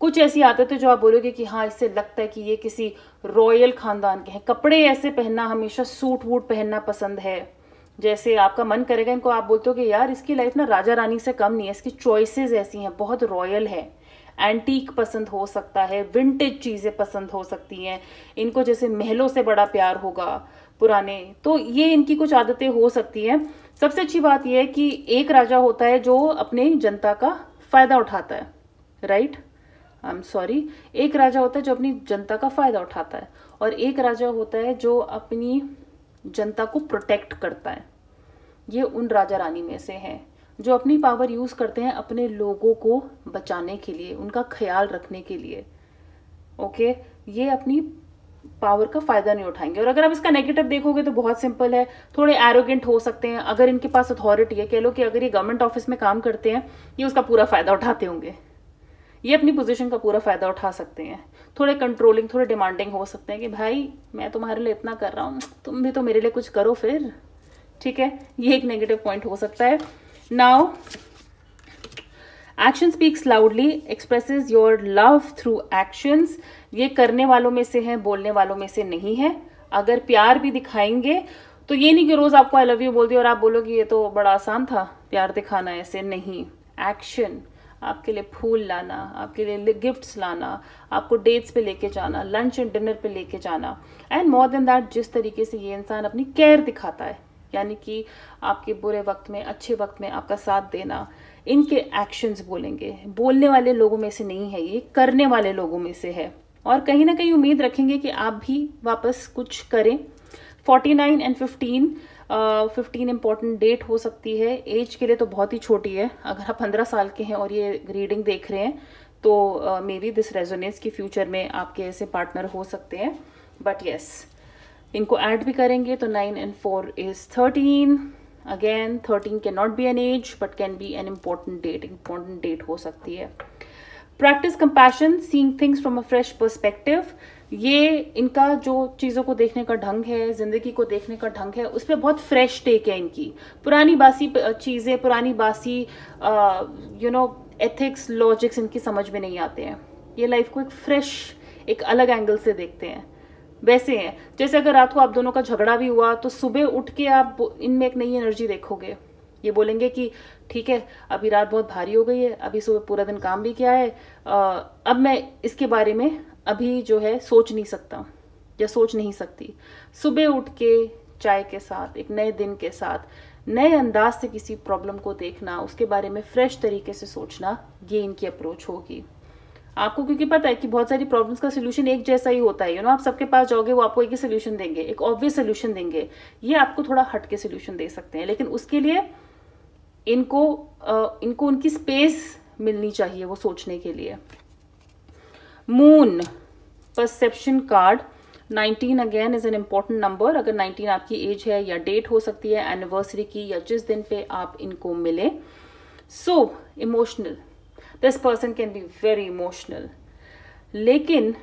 कुछ ऐसी आदत है जो आप बोलोगे कि हाँ इससे लगता है कि ये किसी रॉयल खानदान के हैं। कपड़े ऐसे पहनना, हमेशा सूट वूट पहनना पसंद है, जैसे आपका मन करेगा इनको, आप बोलते हो कि यार इसकी लाइफ ना राजा रानी से कम नहीं है, इसकी चॉइसेस ऐसी हैं, बहुत रॉयल है। एंटीक पसंद हो सकता है, विंटेज चीज़ें पसंद हो सकती हैं इनको, जैसे महलों से बड़ा प्यार होगा पुराने, तो ये इनकी कुछ आदतें हो सकती हैं। सबसे अच्छी बात यह है कि एक राजा होता है जो अपने जनता का फायदा उठाता है, राइट, आई एम सॉरी, एक राजा होता है जो अपनी जनता का फायदा उठाता है, और एक राजा होता है जो अपनी जनता को प्रोटेक्ट करता है। ये उन राजा रानी में से हैं जो अपनी पावर यूज करते हैं अपने लोगों को बचाने के लिए, उनका ख्याल रखने के लिए। ओके, ये अपनी पावर का फायदा नहीं उठाएंगे। और अगर आप इसका नेगेटिव देखोगे तो बहुत सिंपल है, थोड़े एरोगेंट हो सकते हैं। अगर इनके पास अथॉरिटी है, कह लो कि अगर ये गवर्नमेंट ऑफिस में काम करते हैं, ये उसका पूरा फायदा उठाते होंगे, ये अपनी पोजीशन का पूरा फायदा उठा सकते हैं। थोड़े कंट्रोलिंग, थोड़े डिमांडिंग हो सकते हैं कि भाई मैं तुम्हारे लिए इतना कर रहा हूँ, तुम भी तो मेरे लिए कुछ करो फिर, ठीक है। ये एक नेगेटिव पॉइंट हो सकता है। Now action speaks loudly, expresses your love through actions. ये करने वालों में से है, बोलने वालों में से नहीं है। अगर प्यार भी दिखाएंगे तो ये नहीं कि रोज आपको आई लव यू बोल दिया और आप बोलोगे ये तो बड़ा आसान था प्यार दिखाना, ऐसे नहीं। एक्शन, आपके लिए फूल लाना, आपके लिए गिफ्ट्स लाना, आपको डेट्स पे लेके जाना, लंच एंड डिनर पे लेके जाना, एंड मोर देन दैट जिस तरीके से ये इंसान अपनी केयर दिखाता है, यानी कि आपके बुरे वक्त में, अच्छे वक्त में आपका साथ देना, इनके एक्शंस बोलेंगे। बोलने वाले लोगों में से नहीं है, ये करने वाले लोगों में से है। और कहीं ना कहीं उम्मीद रखेंगे कि आप भी वापस कुछ करें। 49 एंड 15 इंपॉर्टेंट डेट हो सकती है। एज के लिए तो बहुत ही छोटी है। अगर आप 15 साल के हैं और ये रीडिंग देख रहे हैं तो मे बी दिस रेजोनेट्स की फ्यूचर में आपके ऐसे पार्टनर हो सकते हैं। बट येस, इनको ऐड भी करेंगे तो 9 and 4 is 13। Again 13 can not be an age but can be an important date हो सकती है। Practice compassion, seeing things from a fresh perspective. ये इनका जो चीज़ों को देखने का ढंग है, जिंदगी को देखने का ढंग है, उस पर बहुत फ्रेश टेक है इनकी। पुरानी बासी चीज़ें, पुरानी बासी एथिक्स, लॉजिक्स इनकी समझ में नहीं आते हैं। ये लाइफ को एक फ्रेश, एक अलग एंगल से देखते हैं। वैसे हैं जैसे अगर रात को आप दोनों का झगड़ा भी हुआ तो सुबह उठ के आप इनमें एक नई एनर्जी देखोगे। ये बोलेंगे कि ठीक है, अभी रात बहुत भारी हो गई है, अभी सुबह पूरा दिन काम भी किया है, अब मैं इसके बारे में अभी जो है सोच नहीं सकता या सोच नहीं सकती। सुबह उठ के चाय के साथ, एक नए दिन के साथ, नए अंदाज से किसी प्रॉब्लम को देखना, उसके बारे में फ्रेश तरीके से सोचना, ये इनकी अप्रोच होगी आपको। क्योंकि पता है कि बहुत सारी प्रॉब्लम्स का सोल्यूशन एक जैसा ही होता है। आप सबके पास जाओगे, वो आपको एक ही सोल्यूशन देंगे, एक ऑब्वियस सोल्यूशन देंगे। ये आपको थोड़ा हट के सोल्यूशन दे सकते हैं, लेकिन उसके लिए इनको उनकी स्पेस मिलनी चाहिए वो सोचने के लिए। Moon, perception card, 19 again is an important number. अगर 19 आपकी एज है या डेट हो सकती है एनिवर्सरी की या जिस दिन पे आप इनको मिले। So emotional, this person can be very emotional. लेकिन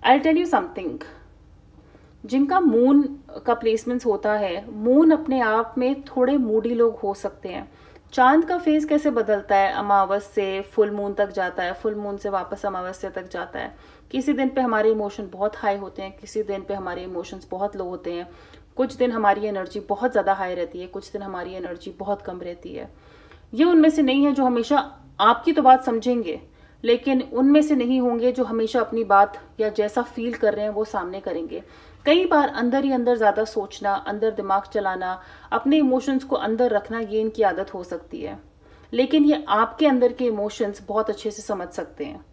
आई टेल यू समथिंग, जिनका मून का प्लेसमेंट्स होता है, मून अपने आप में थोड़े मूडी लोग हो सकते हैं। चांद का फेज कैसे बदलता है, अमावस से फुल मून तक जाता है, फुल मून से वापस अमावस्या तक जाता है। किसी दिन पे हमारे इमोशन बहुत हाई होते हैं, किसी दिन पे हमारे इमोशंस बहुत लो होते हैं। कुछ दिन हमारी एनर्जी बहुत ज़्यादा हाई रहती है, कुछ दिन हमारी एनर्जी बहुत कम रहती है। ये उनमें से नहीं है जो हमेशा आपकी तो बात समझेंगे, लेकिन उनमें से नहीं होंगे जो हमेशा अपनी बात या जैसा फील कर रहे हैं वो सामने करेंगे। कई बार अंदर ही अंदर ज़्यादा सोचना, अंदर दिमाग चलाना, अपने इमोशंस को अंदर रखना, ये इनकी आदत हो सकती है। लेकिन ये आपके अंदर के इमोशंस बहुत अच्छे से समझ सकते हैं,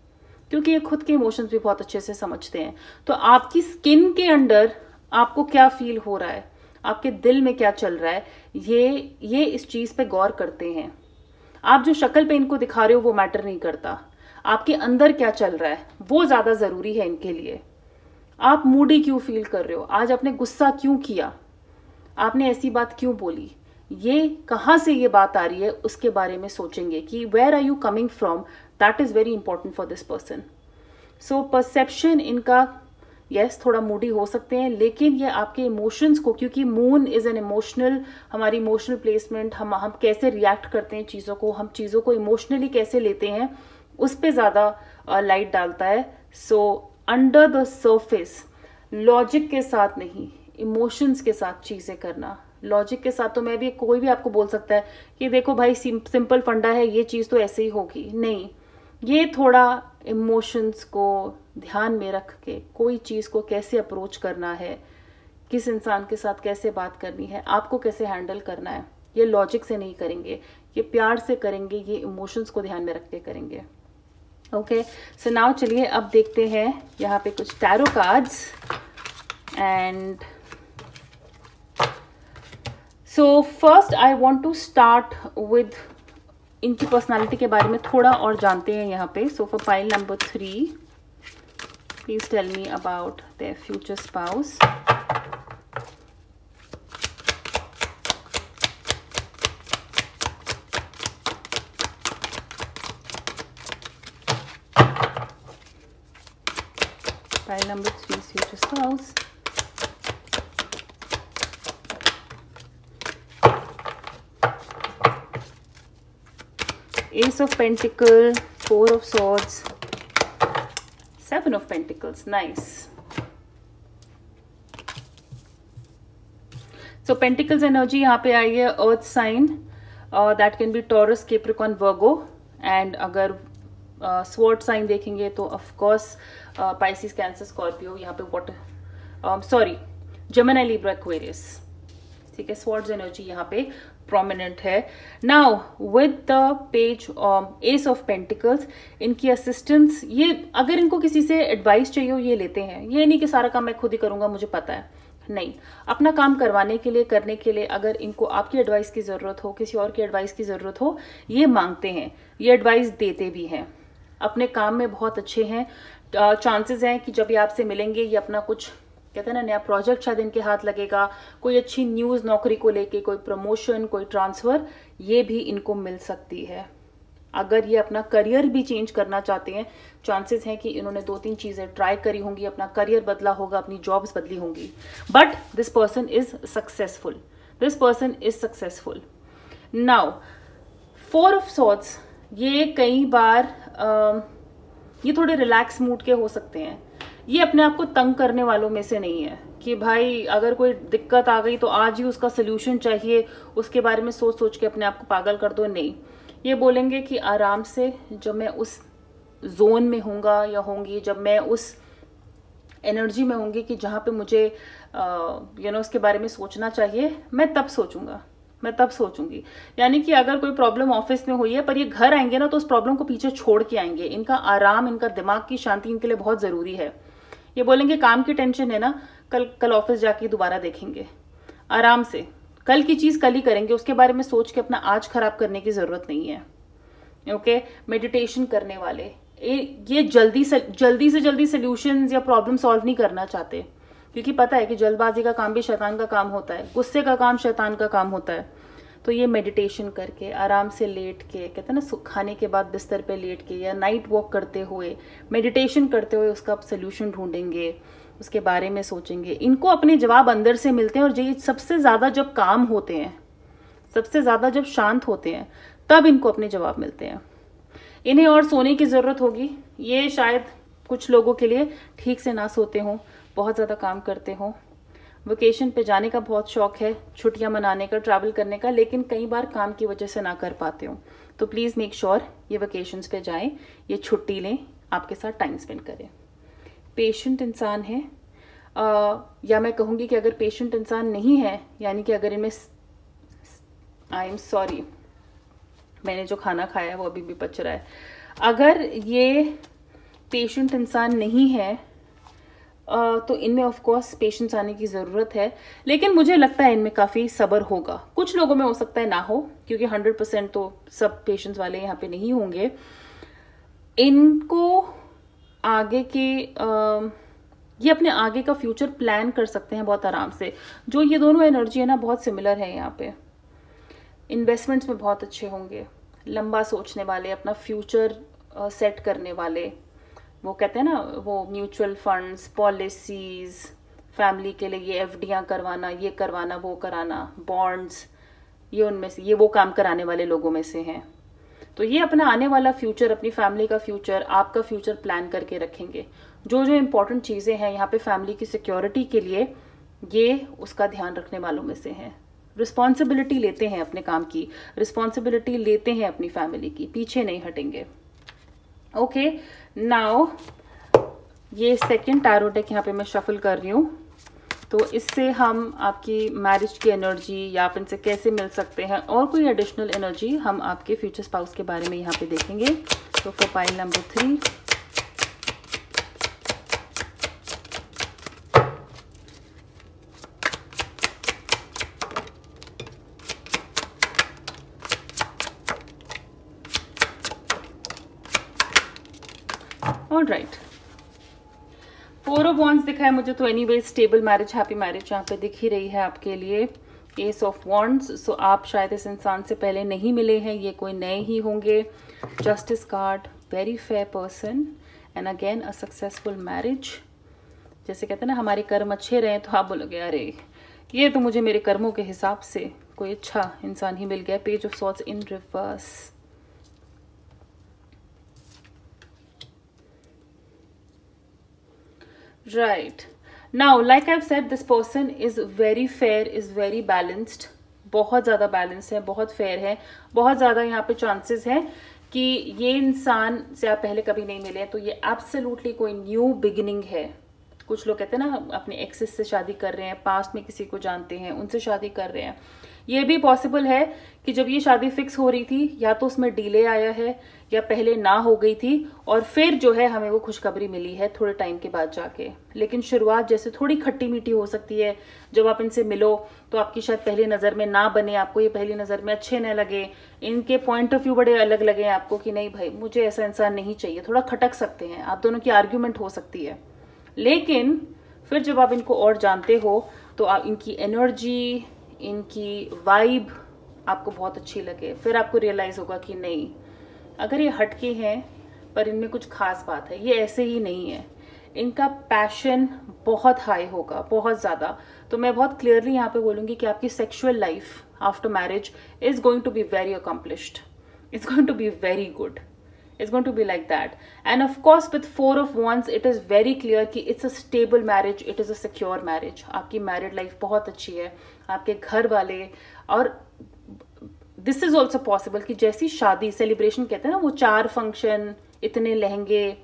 क्योंकि ये खुद के इमोशंस भी बहुत अच्छे से समझते हैं। तो आपकी स्किन के अंदर आपको क्या फील हो रहा है, आपके दिल में क्या चल रहा है, ये इस चीज़ पे गौर करते हैं। आप जो शक्ल पे इनको दिखा रहे हो वो मैटर नहीं करता, आपके अंदर क्या चल रहा है वो ज़्यादा ज़रूरी है इनके लिए। आप मूडी क्यों फील कर रहे हो, आज आपने गुस्सा क्यों किया, आपने ऐसी बात क्यों बोली, ये कहाँ से ये बात आ रही है, उसके बारे में सोचेंगे कि where are you coming from. That is very important for this person. So perception इनका यस थोड़ा मूडी हो सकते हैं, लेकिन ये आपके इमोशंस को, क्योंकि मून इज एन इमोशनल, हमारी इमोशनल प्लेसमेंट, हम कैसे रिएक्ट करते हैं चीज़ों को, हम चीज़ों को इमोशनली कैसे लेते हैं, उस पर ज़्यादा लाइट डालता है। So under the surface, logic के साथ नहीं, इमोशंस के साथ चीज़ें करना। लॉजिक के साथ तो मैं भी, कोई भी आपको बोल सकता है कि देखो भाई सिंपल फंडा है, ये चीज़ तो ऐसे ही होगी, नहीं। ये थोड़ा इमोशंस को ध्यान में रख के कोई चीज़ को कैसे अप्रोच करना है, किस इंसान के साथ कैसे बात करनी है, आपको कैसे हैंडल करना है, ये लॉजिक से नहीं करेंगे, ये प्यार से करेंगे, ये इमोशंस को ध्यान में रख के करेंगे। ओके, सो नाउ चलिए अब देखते हैं यहाँ पे कुछ tarot cards. And so first I want to start with इनकी पर्सनालिटी के बारे में थोड़ा और जानते हैं यहाँ पे। So for pile number 3, please tell me about their future spouse. Pile number 3 is future spouse. Ace of Pentacles, 4 of Swords, 7 of Pentacles. Nice. So Pentacles energy यहाँ पे आई है earth sign, that can be Taurus, Capricorn, Virgo. And अगर sword sign देखेंगे तो of course Pisces, Cancer, Scorpio. यहाँ पे water, sorry, Gemini, Libra, Aquarius. ठीक है, स्वॉर्ड्स एनर्जी यहाँ पे प्रोमिनेंट है. Now with the page ace of pentacles, इनकी असिस्टेंस, ये अगर इनको किसी से एडवाइस चाहिए हो ये लेते हैं. ये नहीं कि सारा काम मैं खुद ही करूंगा, मुझे पता है, नहीं. अपना काम करवाने के लिए, करने के लिए अगर इनको आपकी एडवाइस की जरूरत हो, किसी और की एडवाइस की जरूरत हो, ये मांगते हैं, ये एडवाइस देते भी हैं. अपने काम में बहुत अच्छे हैं. चांसेस हैं कि जब ये आपसे मिलेंगे, ये अपना कुछ कहते हैं ना नया प्रोजेक्ट शायद इनके हाथ लगेगा, कोई अच्छी न्यूज नौकरी को लेके, कोई प्रमोशन, कोई ट्रांसफर, ये भी इनको मिल सकती है. अगर ये अपना करियर भी चेंज करना चाहते हैं, चांसेस हैं कि इन्होंने 2-3 चीजें ट्राई करी होंगी, अपना करियर बदला होगा, अपनी जॉब्स बदली होंगी, but this person is successful. This person is successful. Now 4 of swords, ये कई बार ये थोड़े रिलैक्स मूड के हो सकते हैं. ये अपने आप को तंग करने वालों में से नहीं है कि भाई अगर कोई दिक्कत आ गई तो आज ही उसका सोल्यूशन चाहिए, उसके बारे में सोच सोच के अपने आप को पागल कर दो. नहीं, ये बोलेंगे कि आराम से, जब मैं उस जोन में होऊंगा या होंगी, जब मैं उस एनर्जी में होंगी कि जहाँ पे मुझे उसके बारे में सोचना चाहिए, मैं तब सोचूंगा, मैं तब सोचूंगी. यानी कि अगर कोई प्रॉब्लम ऑफिस में हुई है पर ये घर आएंगे ना, तो उस प्रॉब्लम को पीछे छोड़ के आएंगे. इनका आराम, इनका दिमाग की शांति इनके लिए बहुत जरूरी है. ये बोलेंगे काम की टेंशन है ना, कल ऑफिस जाके दोबारा देखेंगे, आराम से, कल की चीज कल ही करेंगे, उसके बारे में सोच के अपना आज खराब करने की जरूरत नहीं है. ओके, मेडिटेशन करने वाले ये जल्दी से जल्दी सोल्यूशंस या प्रॉब्लम सॉल्व नहीं करना चाहते, क्योंकि पता है कि जल्दबाजी का काम भी शैतान का काम होता है, गुस्से का काम शैतान का काम होता है. तो ये मेडिटेशन करके, आराम से लेट के, कहते हैं ना खाने के बाद बिस्तर पे लेट के, या नाइट वॉक करते हुए, मेडिटेशन करते हुए उसका सोल्यूशन ढूंढेंगे, उसके बारे में सोचेंगे. इनको अपने जवाब अंदर से मिलते हैं. और ये सबसे ज्यादा जब काम होते हैं, सबसे ज्यादा जब शांत होते हैं, तब इनको अपने जवाब मिलते हैं. इन्हें और सोने की जरूरत होगी. ये शायद कुछ लोगों के लिए ठीक से ना सोते हों, बहुत ज्यादा काम करते हों. वेकेशन पे जाने का बहुत शौक है, छुट्टियां मनाने का, ट्रैवल करने का, लेकिन कई बार काम की वजह से ना कर पाते हो. तो प्लीज मेक श्योर ये वेकेशंस पे जाएं, ये छुट्टी लें, आपके साथ टाइम स्पेंड करें. पेशेंट इंसान है, या मैं कहूंगी कि अगर पेशेंट इंसान नहीं है, यानी कि अगर इनमें, आई एम सॉरी, मैंने जो खाना खाया है वो अभी भी पच रहा है. अगर ये पेशेंट इंसान नहीं है तो इनमें ऑफ कोर्स पेशेंस आने की जरूरत है. लेकिन मुझे लगता है इनमें काफी सब्र होगा. कुछ लोगों में हो सकता है ना हो, क्योंकि 100% तो सब पेशेंस वाले यहाँ पे नहीं होंगे. इनको आगे के ये अपने आगे का फ्यूचर प्लान कर सकते हैं बहुत आराम से. जो ये दोनों एनर्जी है ना, बहुत सिमिलर है यहाँ पे. इन्वेस्टमेंट्स में बहुत अच्छे होंगे, लंबा सोचने वाले, अपना फ्यूचर सेट करने वाले. वो कहते हैं ना, वो म्यूचुअल फंड्स, पॉलिसीज, फैमिली के लिए ये एफडियां करवाना, ये करवाना, वो कराना, बॉन्ड्स, ये उनमें से, ये वो काम कराने वाले लोगों में से हैं. तो ये अपना आने वाला फ्यूचर, अपनी फैमिली का फ्यूचर, आपका फ्यूचर प्लान करके रखेंगे. जो जो इंपॉर्टेंट चीजें हैं यहाँ पे फैमिली की सिक्योरिटी के लिए, ये उसका ध्यान रखने वालों में से हैं. रिस्पॉन्सिबिलिटी लेते हैं अपने काम की, रिस्पॉन्सिबिलिटी लेते हैं अपनी फैमिली की, पीछे नहीं हटेंगे. ओके, नाउ ये सेकंड टैरो डेक यहाँ पे मैं शफल कर रही हूँ. तो इससे हम आपकी मैरिज की एनर्जी, या आप इनसे कैसे मिल सकते हैं, और कोई एडिशनल एनर्जी हम आपके फ्यूचर स्पाउस के बारे में यहाँ पे देखेंगे. तो for pile number 3, alright, 4 of wands दिखा है मुझे. तो anyways stable marriage, happy marriage यहाँ पे दिख ही रही है आपके लिए. एस ऑफ वॉन्ड्स, सो आप शायद इस इंसान से पहले नहीं मिले हैं, ये कोई नए ही होंगे. Justice card, very fair person, and again a successful marriage. जैसे कहते हैं ना, हमारे कर्म अच्छे रहे, तो आप बोलोगे अरे ये तो मुझे मेरे कर्मों के हिसाब से कोई अच्छा इंसान ही मिल गया. Page of swords in reverse, Right. Now, like I've said, this person is very fair, is very balanced. बहुत ज़्यादा बैलेंस है, बहुत फेयर है, बहुत ज़्यादा यहाँ पे चांसेस है कि ये इंसान से आप पहले कभी नहीं मिले, तो ये एब्सोल्युटली कोई न्यू बिगिनिंग है. कुछ लोग कहते हैं ना अपने एक्सेस से शादी कर रहे हैं, पास्ट में किसी को जानते हैं उनसे शादी कर रहे हैं. ये भी पॉसिबल है कि जब ये शादी फिक्स हो रही थी या तो उसमें डिले आया है या पहले ना हो गई थी और फिर जो है हमें वो खुशखबरी मिली है थोड़े टाइम के बाद जाके. लेकिन शुरुआत जैसे थोड़ी खट्टी मीठी हो सकती है. जब आप इनसे मिलो तो आपकी शायद पहली नज़र में ना बने, आपको ये पहली नज़र में अच्छे न लगे, इनके पॉइंट ऑफ व्यू बड़े अलग लगे आपको कि नहीं भाई मुझे ऐसा इंसान नहीं चाहिए. थोड़ा खटक सकते हैं, आप दोनों की आर्ग्यूमेंट हो सकती है. लेकिन फिर जब आप इनको और जानते हो तो आप इनकी एनर्जी, इनकी वाइब आपको बहुत अच्छी लगे. फिर आपको रियलाइज होगा कि नहीं, अगर ये हटके हैं पर इनमें कुछ खास बात है, ये ऐसे ही नहीं है. इनका पैशन बहुत हाई होगा, बहुत ज़्यादा. तो मैं बहुत क्लियरली यहाँ पे बोलूँगी कि आपकी sexual life after marriage is going to be very accomplished, it's going to be very good. It's going to be like that. And of course with 4 of Wands it is very clear कि it's a stable marriage, it is a secure marriage. आपकी married life बहुत अच्छी है, आपके घर वाले. और this is also possible कि जैसी शादी सेलिब्रेशन कहते हैं ना, वो 4 फंक्शन, इतने लहंगे,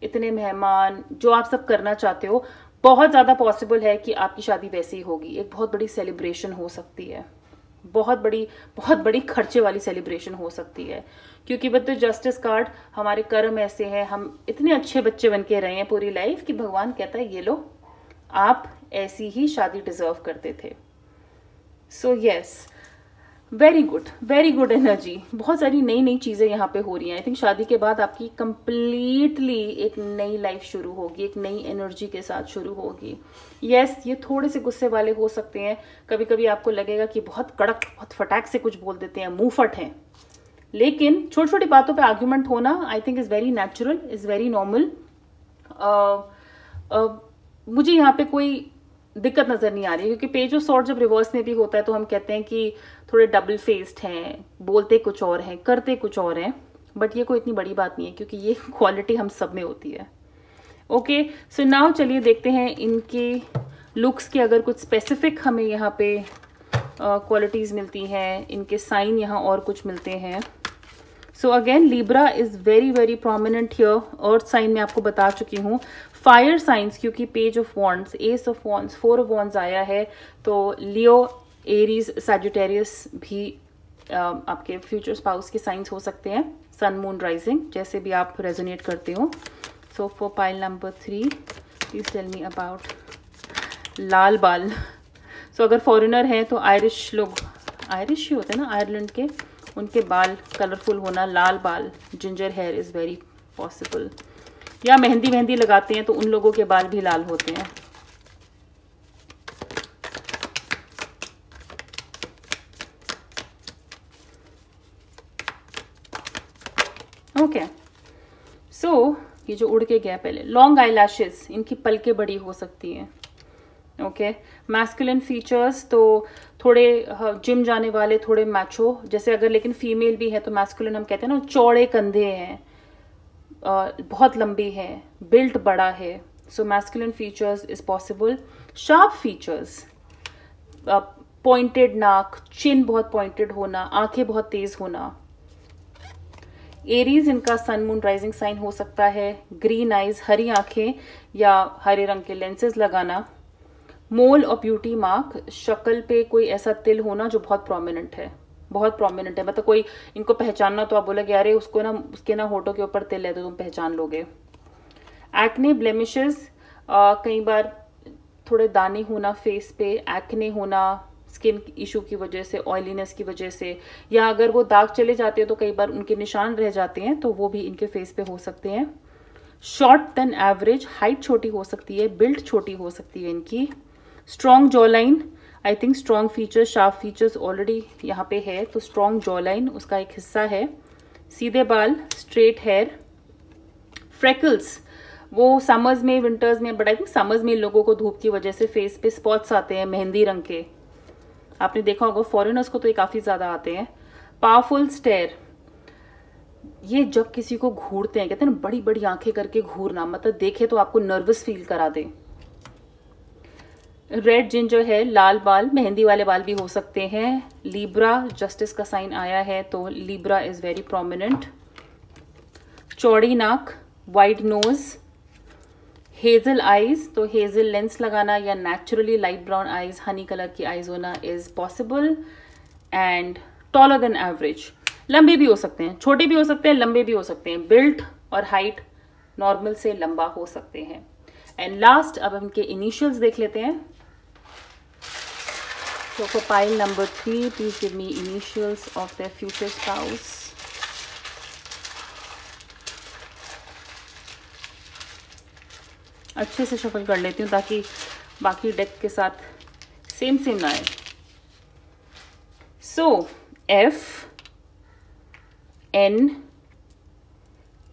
इतने मेहमान, जो आप सब करना चाहते हो, बहुत ज़्यादा पॉसिबल है कि आपकी शादी वैसे ही होगी. एक बहुत बड़ी सेलिब्रेशन हो सकती है, बहुत बड़ी खर्चे वाली सेलिब्रेशन हो सकती है. क्योंकि विद द जस्टिस कार्ड हमारे कर्म ऐसे हैं, हम इतने अच्छे बच्चे बन के रहे हैं पूरी लाइफ कि भगवान कहता है ये लो, आप ऐसी ही शादी डिजर्व करते थे. So yes, very good energy. बहुत सारी नई नई चीज़ें यहाँ पे हो रही हैं. आई थिंक शादी के बाद आपकी कंप्लीटली एक नई लाइफ शुरू होगी, एक नई एनर्जी के साथ शुरू होगी. यस, ये थोड़े से गुस्से वाले हो सकते हैं, कभी कभी आपको लगेगा कि बहुत कड़क, बहुत फटाक से कुछ बोल देते हैं, मुंह फट हैं. लेकिन छोटी छोटी बातों पे आर्ग्यूमेंट होना I think is very natural, is very normal. मुझे यहाँ पे कोई दिक्कत नज़र नहीं आ रही, क्योंकि पेज ऑफ सॉर्ड जब रिवर्स में भी होता है तो हम कहते हैं कि थोड़े डबल फेस्ड हैं, बोलते कुछ और हैं, करते कुछ और हैं. बट ये कोई इतनी बड़ी बात नहीं है, क्योंकि ये क्वालिटी हम सब में होती है. ओके, सो नाउ चलिए देखते हैं इनके लुक्स के अगर कुछ स्पेसिफिक हमें यहाँ पे क्वालिटीज़ मिलती हैं, इनके साइन यहाँ और कुछ मिलते हैं. So again Libra is very very prominent here. Earth sign में आपको बता चुकी हूँ. फायर साइंस, क्योंकि page of wands, ace of wands, 4 of wands आया है, तो लियो, एरीज, सैजिटेरियस भी आपके फ्यूचर स्पाउस के साइंस हो सकते हैं. सन, मून, राइजिंग, जैसे भी आप रेजोनेट करते हो. So for pile number 3 please tell me about लाल बाल. सो अगर फॉरेनर हैं तो आयरिश लोग, आयरिश ही होते हैं ना आयरलैंड के, उनके बाल कलरफुल होना, लाल बाल, ginger here is very possible. या मेहंदी लगाते हैं तो उन लोगों के बाल भी लाल होते हैं. ओके, सो ये जो उड़ के गया पहले, लॉन्ग आई लैशेस, इनकी पलकें बड़ी हो सकती हैं. ओके, मैस्कुलिन फीचर्स तो थोड़े जिम जाने वाले, थोड़े मैचो जैसे. अगर लेकिन फीमेल भी है तो मैस्कुलिन हम कहते हैं ना, चौड़े कंधे हैं, बहुत लंबी है, बिल्ट बड़ा है. So masculine features is possible. Sharp features, pointed नाक, चिन बहुत पॉइंटेड होना, आंखें बहुत तेज होना. एरीज इनका सन, मून, राइजिंग साइन हो सकता है. ग्रीन आइज, हरी आंखें या हरे रंग के लेंसेज लगाना. मोल और ब्यूटी मार्क, शक्ल पे कोई ऐसा तिल होना जो बहुत प्रोमिनेंट है, बहुत प्रोमिनेंट है. मतलब कोई इनको पहचानना तो आप बोलोगे अरे उसको ना, उसके ना होठों के ऊपर तिल है तो तुम पहचान लोगे. एक्ने, ब्लेमिशेस, कई बार थोड़े दाने होना फेस पे, एक्ने होना स्किन इशू की वजह से, ऑयलीनेस की वजह से, या अगर वो दाग चले जाते हैं तो कई बार उनके निशान रह जाते हैं, तो वो भी इनके फेस पे हो सकते हैं. शॉर्ट देन एवरेज, हाइट छोटी हो सकती है, बिल्ड छोटी हो सकती है इनकी. Strong jaw line, I think strong features, sharp features already यहाँ पे है, तो स्ट्रॉन्ग जॉ लाइन उसका एक हिस्सा है. सीधे बाल, स्ट्रेट हेयर. फ्रेकल्स, वो समर्स में, विंटर्स में, बट आई थिंक समर्स में लोगों को धूप की वजह से फेस पे स्पॉट्स आते हैं मेहंदी रंग के. आपने देखा होगा फॉरेनर्स को तो ये काफ़ी ज़्यादा आते हैं. पावरफुल स्टेयर, ये जब किसी को घूरते हैं, कहते हैं ना बड़ी बड़ी आंखें करके घूरना, मतलब देखे तो आपको नर्वस फील करा दे। रेड जिंजर है, लाल बाल, मेहंदी वाले बाल भी हो सकते हैं। लिब्रा, जस्टिस का साइन आया है तो लिब्रा इज वेरी प्रोमिनेंट। चौड़ी नाक, वाइड नोज, हेजल आईज, तो हेजल लेंस लगाना या naturally light brown eyes, Honey colour की आईज होना is possible. And taller than average, लंबे भी हो सकते हैं, छोटे भी हो सकते हैं, लंबे भी हो सकते हैं। बिल्ट और हाइट नॉर्मल से लंबा हो सकते हैं। एंड लास्ट, अब हम इनके इनिशियल्स देख लेते हैं। So for pile number 3, please give me initials of their future spouse. अच्छे से शफल कर लेती हूँ ताकि बाकी डेक के साथ सेम ना आए। So F N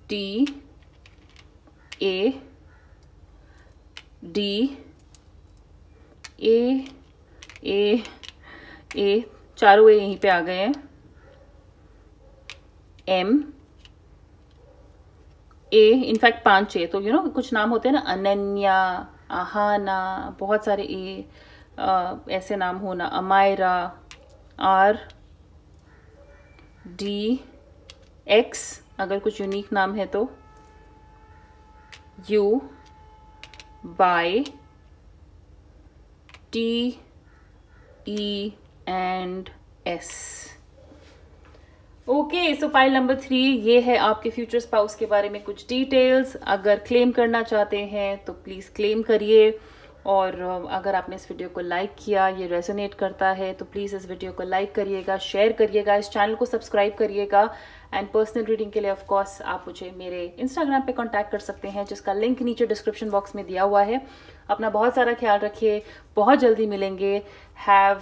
T A D ए चारों ए यहीं पे आ गए हैं। एम ए, इनफैक्ट 5 ए, तो कुछ नाम होते हैं ना, अनन्या, आहाना, बहुत सारे ए ऐसे नाम होना। अमायरा, आर, डी, एक्स अगर कुछ यूनिक नाम है तो, U, Y, T, E and S. Okay, so pile number 3 ये है आपके फ्यूचर स्पाउस के बारे में कुछ डिटेल्स। अगर क्लेम करना चाहते हैं तो प्लीज क्लेम करिए। और अगर आपने इस वीडियो को लाइक किया, ये रेजोनेट करता है, तो प्लीज इस वीडियो को लाइक करिएगा, शेयर करिएगा, इस चैनल को सब्सक्राइब करिएगा। एंड पर्सनल रीडिंग के लिए ऑफ कोर्स आप मुझे मेरे इंस्टाग्राम पे कांटेक्ट कर सकते हैं, जिसका लिंक नीचे डिस्क्रिप्शन बॉक्स में दिया हुआ है। अपना बहुत सारा ख्याल रखिए, बहुत जल्दी मिलेंगे। Have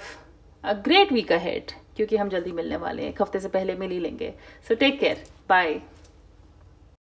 a great week ahead, क्योंकि हम जल्दी मिलने वाले हैं, एक हफ्ते से पहले मिल ही लेंगे। So take care, bye.